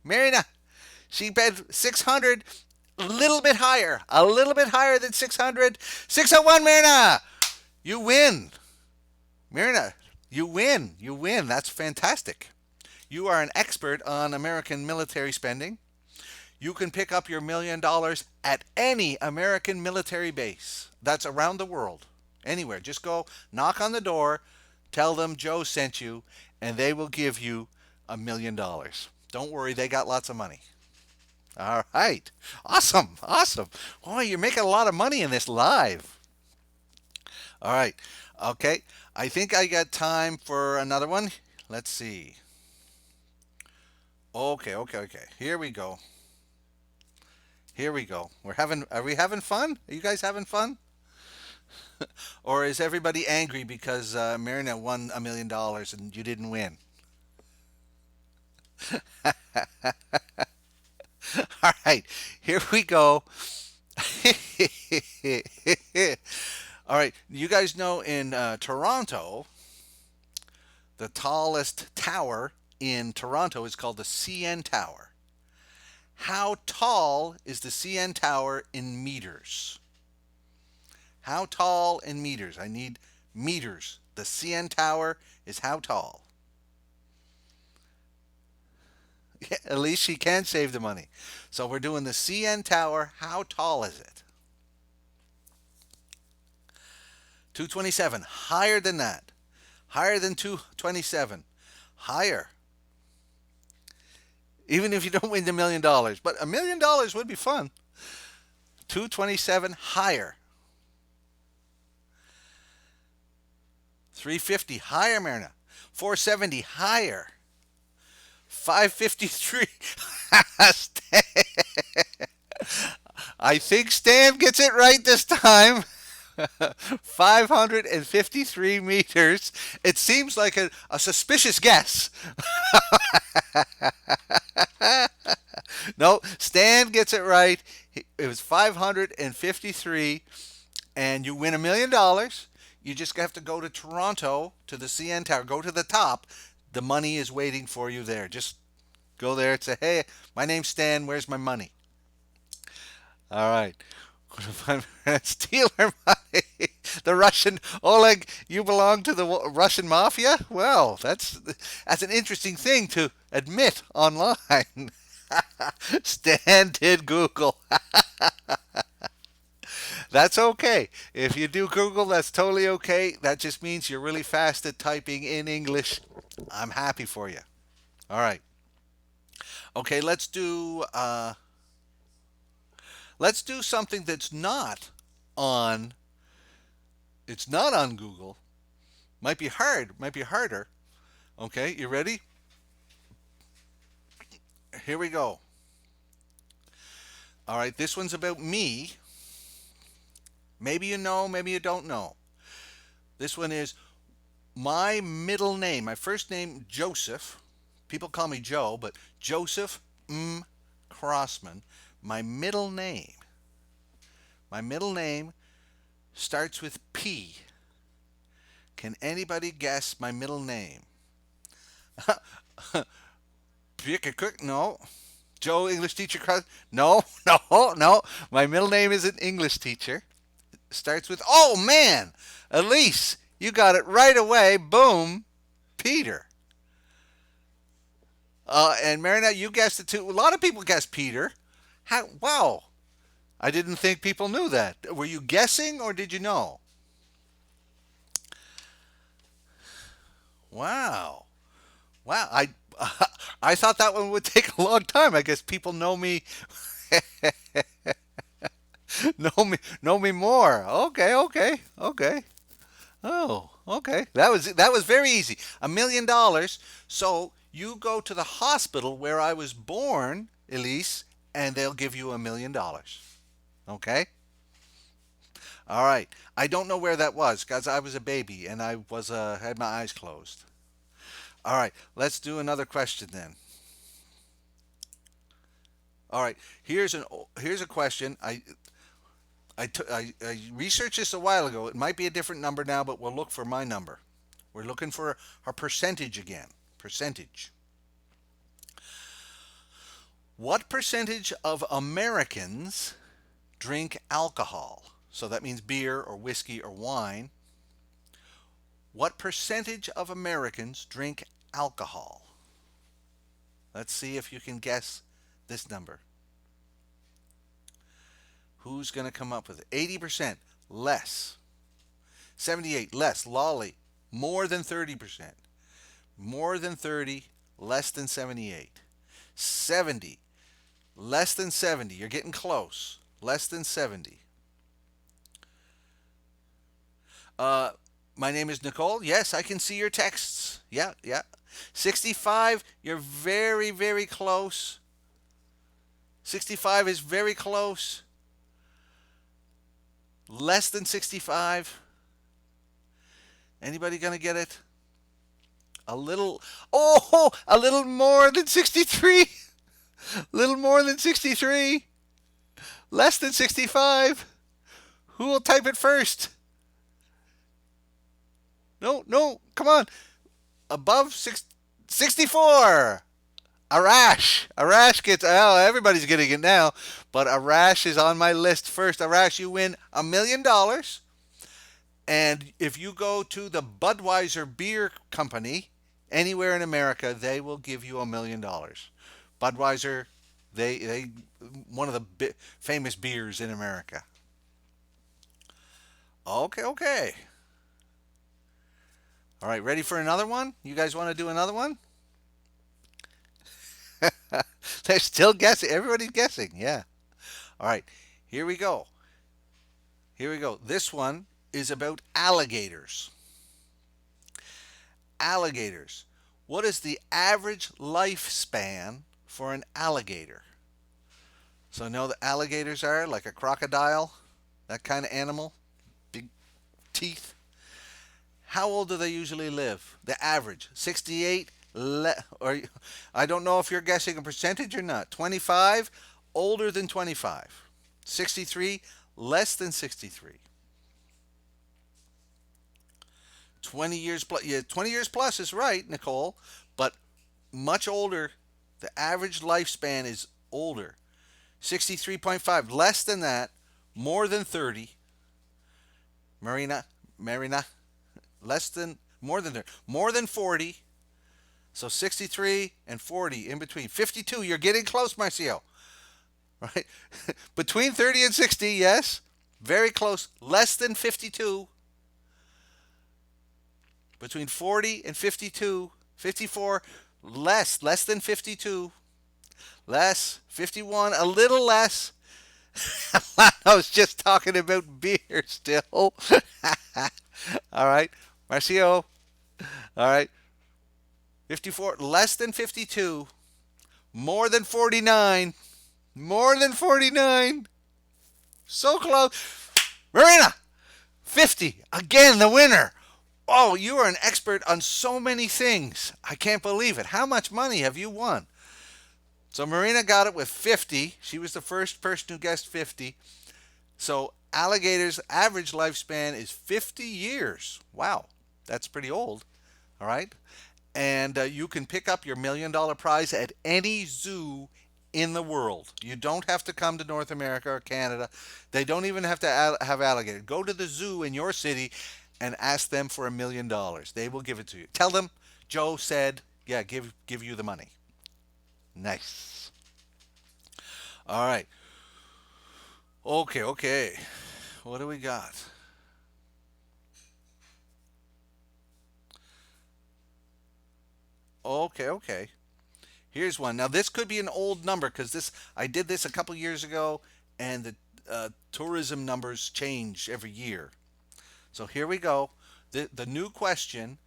Marina. She bet 600. A little bit higher. A little bit higher than 600. 601, Marina. You win. Marina, you win. You win. That's fantastic. You are an expert on American military spending. You can pick up your $1 million at any American military base that's around the world. Anywhere. Just go knock on the door, tell them Joe sent you, and they will give you $1 million. Don't worry, they got lots of money. All right. Awesome. Awesome. Boy, you're making a lot of money in this live. All right. Okay. I think I got time for another one. Let's see. Okay, okay, okay. Here we go. Here we go. Are we having fun? Are you guys having fun? Or is everybody angry because Marina won $1 million and you didn't win? All right, here we go. All right, you guys know in Toronto, the tallest tower in Toronto is called the CN Tower. How tall is the CN Tower in meters? How tall in meters? I need meters. The CN Tower is how tall? Yeah, at least she can save the money. So we're doing the CN Tower. How tall is it? 227. Higher than that. Higher than 227. Higher. Even if you don't win the $1 million. But $1 million would be fun. 227. Higher. 350. Higher, Marina. 470. Higher. 553. I think Stan gets it right this time. 553 meters. It seems like a suspicious guess. No, Stan gets it right. It was 553, and you win $1 million. You just have to go to Toronto to the CN Tower. Go to the top. The money is waiting for you there. Just go there and say, "Hey, my name's Stan. Where's my money?" All right. Steal her money. The Russian Oleg, you belong to the Russian mafia? Well, that's an interesting thing to admit online. Stan did Google. That's okay. If you do Google, that's totally okay. That just means you're really fast at typing in English. I'm happy for you. All right. Okay, let's do something that's not on it's not on Google. Might be hard, might be harder. Okay, you ready? Here we go. All right, this one's about me. Maybe you know, maybe you don't know. This one is, My middle name, my first name, Joseph. People call me Joe, but Joseph Crossman. My middle name, my middle name starts with P. Can anybody guess my middle name? Pick a quick. No. Joe, English teacher. No, no, no. My middle name is an English teacher. Starts with, oh man, Elise, you got it right away. Boom, Peter. And Marina, you guessed it too. A lot of people guessed Peter. How? Wow, I didn't think people knew that. Were you guessing or did you know? Wow, wow. I thought that one would take a long time. I guess people know me more. Okay, okay, okay. Oh, okay. That was very easy. $1 million. So you go to the hospital where I was born, Elise, and they'll give you $1 million. Okay. All right. I don't know where that was because I was a baby and I was had my eyes closed. All right. Let's do another question then. All right. Here's a question. I researched this a while ago. It might be a different number now, but we'll look for my number. We're looking for a percentage again. Percentage. What percentage of Americans drink alcohol? So that means beer or whiskey or wine. What percentage of Americans drink alcohol? Let's see if you can guess this number. Who's going to come up with it? 80% less. 78 less. Lolly. More than 30%. More than 30, less than 78. 70, less than 70. You're getting close. Less than 70. Uh, my name is Nicole. Yes, I can see your texts. Yeah, yeah. 65, you're very, very close. 65 is very close. Less than 65. Anybody gonna get it? A little more than 63. Little more than 63. Less than 65. Who will type it first? No, no, come on. Above 64. Arash. Arash gets, oh, everybody's getting it now. But Arash is on my list first. Arash, you win $1 million. And if you go to the Budweiser Beer Company anywhere in America, they will give you $1 million. Budweiser, they one of the famous beers in America. Okay, okay. All right, ready for another one? You guys want to do another one? They're still guessing. Everybody's guessing. Yeah. All right. Here we go. Here we go. This one is about alligators. Alligators. What is the average lifespan for an alligator? So know the alligators are like a crocodile, that kind of animal, big teeth. How old do they usually live? The average, 68, or I don't know if you're guessing a percentage or not. 25, older than 25. 63, less than 63. 20 years plus. Yeah, 20 years plus is right, Nicole, but much older. The average lifespan is older. 63.5, less than that, more than 30. Marina, less than, more than 30, more than 40. So 63 and 40 in between. 52, you're getting close, Marcio. Right? Between 30 and 60, yes. Very close. Less than 52. Between 40 and 52. 54, less than 52. Less. 51, a little less. I was just talking about beer still. All right. Marcio. All right. 54, less than 52. More than 49. More than 49. So close. Marina, 50. Again, the winner. Oh, you are an expert on so many things. I can't believe it. How much money have you won? So Marina got it with 50. She was the first person who guessed 50. So alligators' average lifespan is 50 years. Wow, that's pretty old. All right. And you can pick up your $1 million prize at any zoo in the world. You don't have to come to North America or Canada. They don't even have to have alligators. Go to the zoo in your city and ask them for $1 million. They will give it to you. Tell them Joe said, yeah, give you the money. Nice. All right. Okay, okay. What do we got? Okay, okay. Here's one. Now this could be an old number because this I did this a couple years ago, and the tourism numbers change every year. So here we go. The new question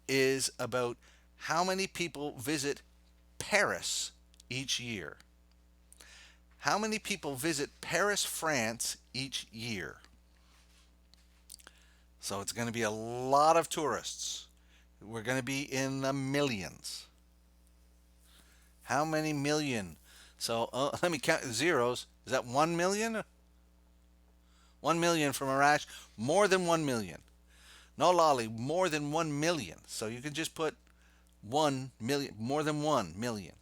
is about how many people visit Paris each year. How many people visit Paris, France each year? So it's going to be a lot of tourists. We're going to be in the millions. How many million? So let me count the zeros. Is that 1 million? 1 million from Arash. More than 1 million. No, Lolly, more than 1 million. So you can just put 1 million, more than 1 million.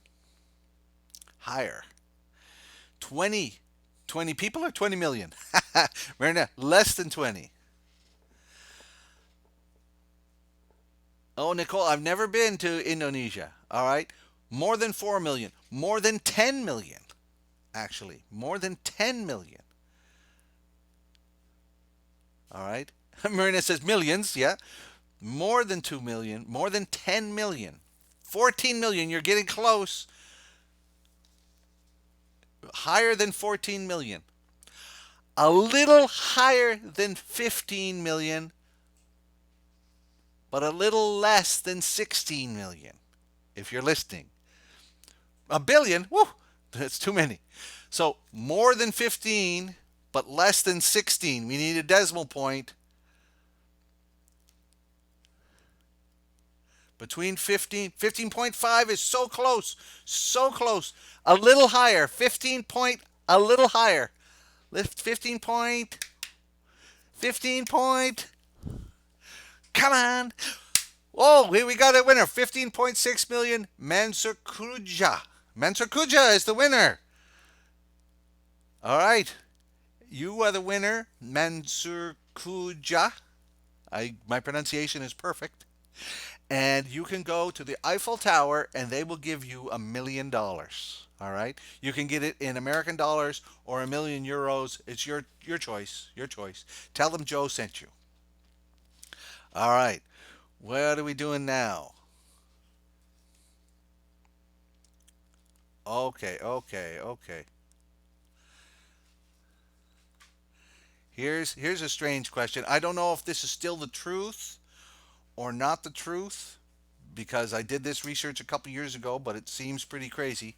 Higher. 20. 20 people or 20 million? Marina, less than 20. Oh, Nicole, I've never been to Indonesia. All right. More than 4 million. More than 10 million, actually. More than 10 million. All right. Marina says millions. Yeah. More than 2 million. More than 10 million. 14 million. You're getting close. Higher than 14 million. A little higher than 15 million, but a little less than 16 million, if you're listening. A billion? Woo! That's too many. So more than 15, but less than 16. We need a decimal point. Between 15, 15.5 is so close. So close. A little higher. 15 point, a little higher. Lift 15 point. 15 point. Come on. Oh, here we got a winner. 15.6 million. Mansur Kuja. Mansur Kuja is the winner. All right. You are the winner, Mansur Kuja. My pronunciation is perfect. And you can go to the Eiffel Tower and they will give you $1 million. All right. You can get it in American dollars or €1 million. It's your choice. Your choice. Tell them Joe sent you. All right. What are we doing now? Okay, okay, okay. Here's a strange question. I don't know if this is still the truth or not the truth because I did this research a couple years ago, but it seems pretty crazy.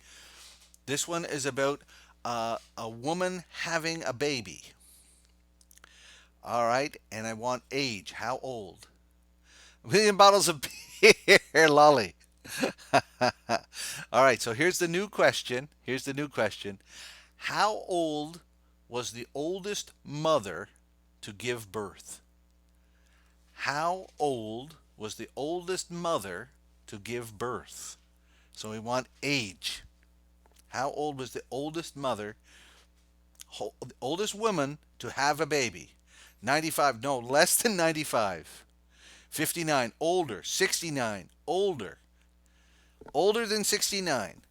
This one is about a woman having a baby. All right, and I want age. How old? A million bottles of beer, lolly. All right, so here's the new question. Here's the new question. How old was the oldest mother to give birth? How old was the oldest mother to give birth? So we want age. How old was the oldest mother, the oldest woman to have a baby? 95, no, less than 95. 59, older. 69, older. Older than 69.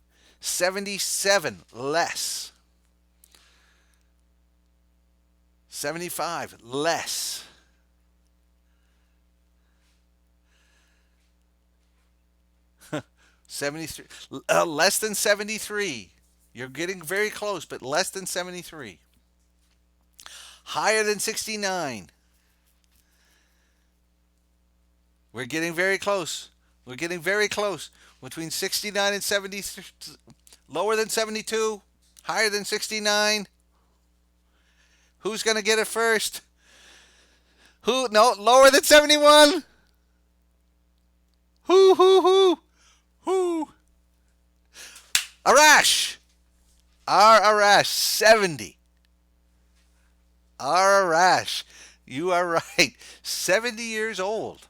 77, less. 75, less. 73, less than 73. You're getting very close, but less than 73. Higher than 69. We're getting very close. We're getting very close. Between 69 and 70, lower than 72, higher than 69. Who's going to get it first? Who? No, lower than 71. Hoo hoo hoo hoo. Arash. Arash 70. Arash. You are right. 70 years old.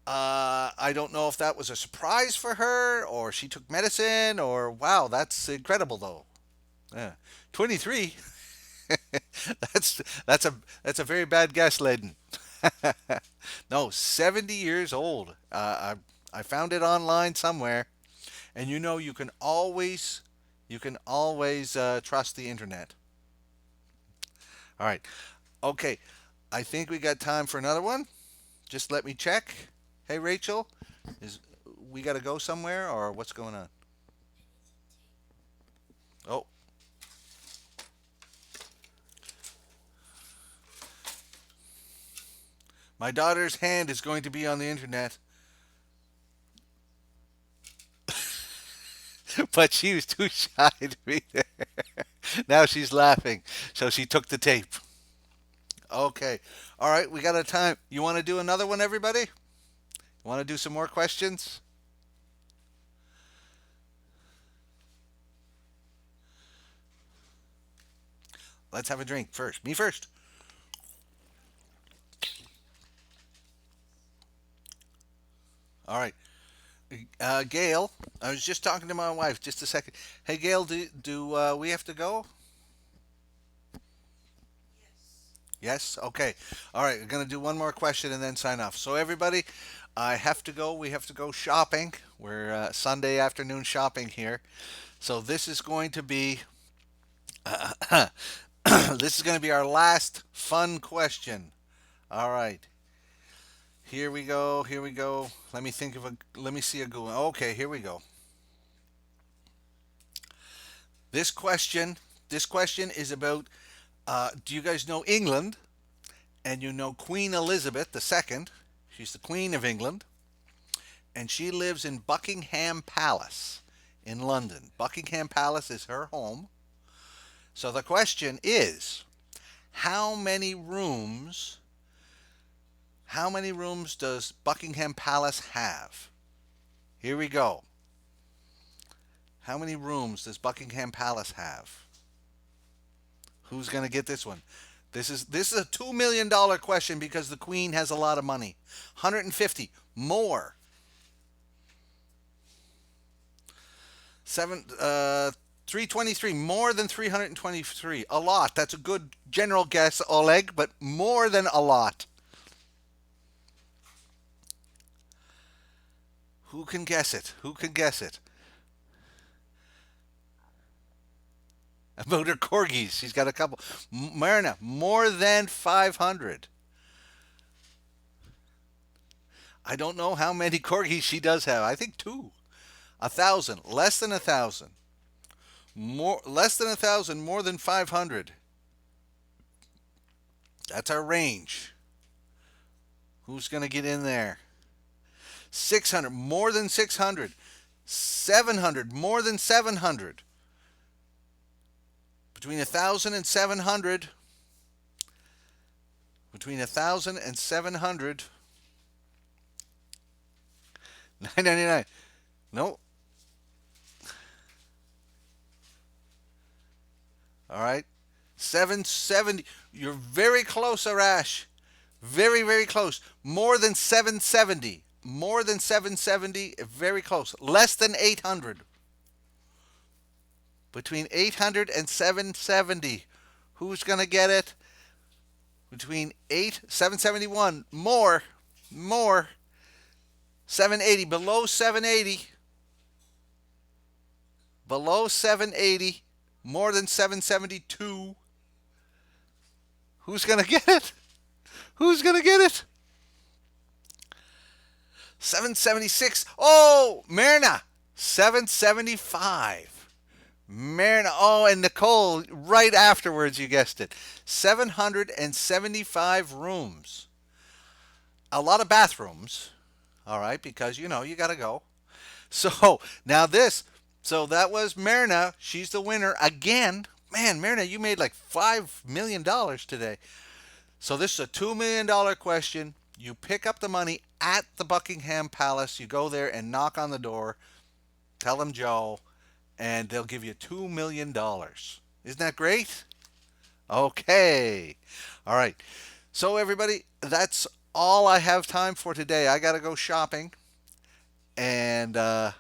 I don't know if that was a surprise for her or she took medicine or wow, that's incredible though. Yeah. 23. that's that's a very bad guess, Layden. No, 70 years old. I found it online somewhere, and you know you can always trust the internet. All right, okay. I think we got time for another one. Just let me check. Hey, Rachel, is we got to go somewhere or what's going on? Oh, my daughter's hand is going to be on the internet, but she was too shy to be there. Now she's laughing, so she took the tape. Okay. All right, we got a time. You want to do another one, everybody? You want to do some more questions? Let's have a drink first. Me first. All right. Gail, I was just talking to my wife just a second. Hey, Gail, do we have to go? Yes? Okay. All right, we're going to do one more question and then sign off. So, everybody, I have to go. We have to go shopping. We're Sunday afternoon shopping here. So, this is going to be. This is going to be our last fun question. All right. Here we go. Here we go. Let me think of a. Let me see a good one. Okay, here we go. This question. This question is about. Do you guys know England? And you know Queen Elizabeth II. She's the Queen of England, and she lives in Buckingham Palace in London. Buckingham Palace is her home. So the question is, how many rooms? How many rooms does Buckingham Palace have? Here we go. How many rooms does Buckingham Palace have? Who's going to get this one? This is a $2 million question because the Queen has a lot of money. 150 more. Seven 323 more than 323. A lot. That's a good general guess, Oleg, but more than a lot. Who can guess it? Who can guess it? About her corgis. She's got a couple. Marina, more than 500. I don't know how many corgis she does have. I think two. 1,000. Less than 1,000. More, less than 1,000. More than 500. That's our range. Who's going to get in there? 600. More than 600. 700. More than 700. Between 1,000 and 700. Between 1,000 and 700. 999. No. All right. 770. You're very close, Arash. Very, very close. More than 770. More than 770. Very close. Less than 800. Between 800 and 770. Who's going to get it? Between 771. More. More. 780. Below 780. Below 780. More than 772. Who's going to get it? Who's going to get it? 776. Oh, Myrna. 775. Myrna. Oh, and Nicole, right afterwards, you guessed it. 775 rooms. A lot of bathrooms. All right, because you got to go. So now this. So that was Myrna. She's the winner again. Man, Myrna, you made like $5 million today. So this is a $2 million question. You pick up the money at the Buckingham Palace. You go there and knock on the door. Tell them Joe, and they'll give you $2 million. Isn't that great? Okay. All right. So, everybody, that's all I have time for today. I got to go shopping. And uh,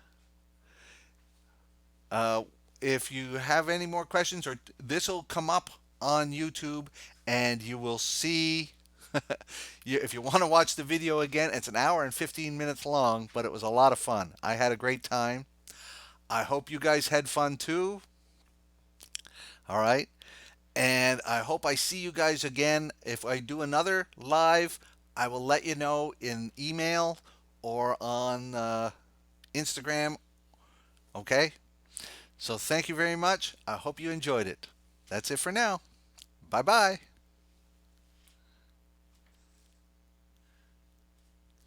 if you have any more questions, or this will come up on YouTube, and you will see. If you want to watch the video again, it's an hour and 15 minutes long, but it was a lot of fun. I had a great time. I hope you guys had fun too. All right. And I hope I see you guys again. If I do another live, I will let you know in email or on Instagram. Okay? So thank you very much. I hope you enjoyed it. That's it for now. Bye bye.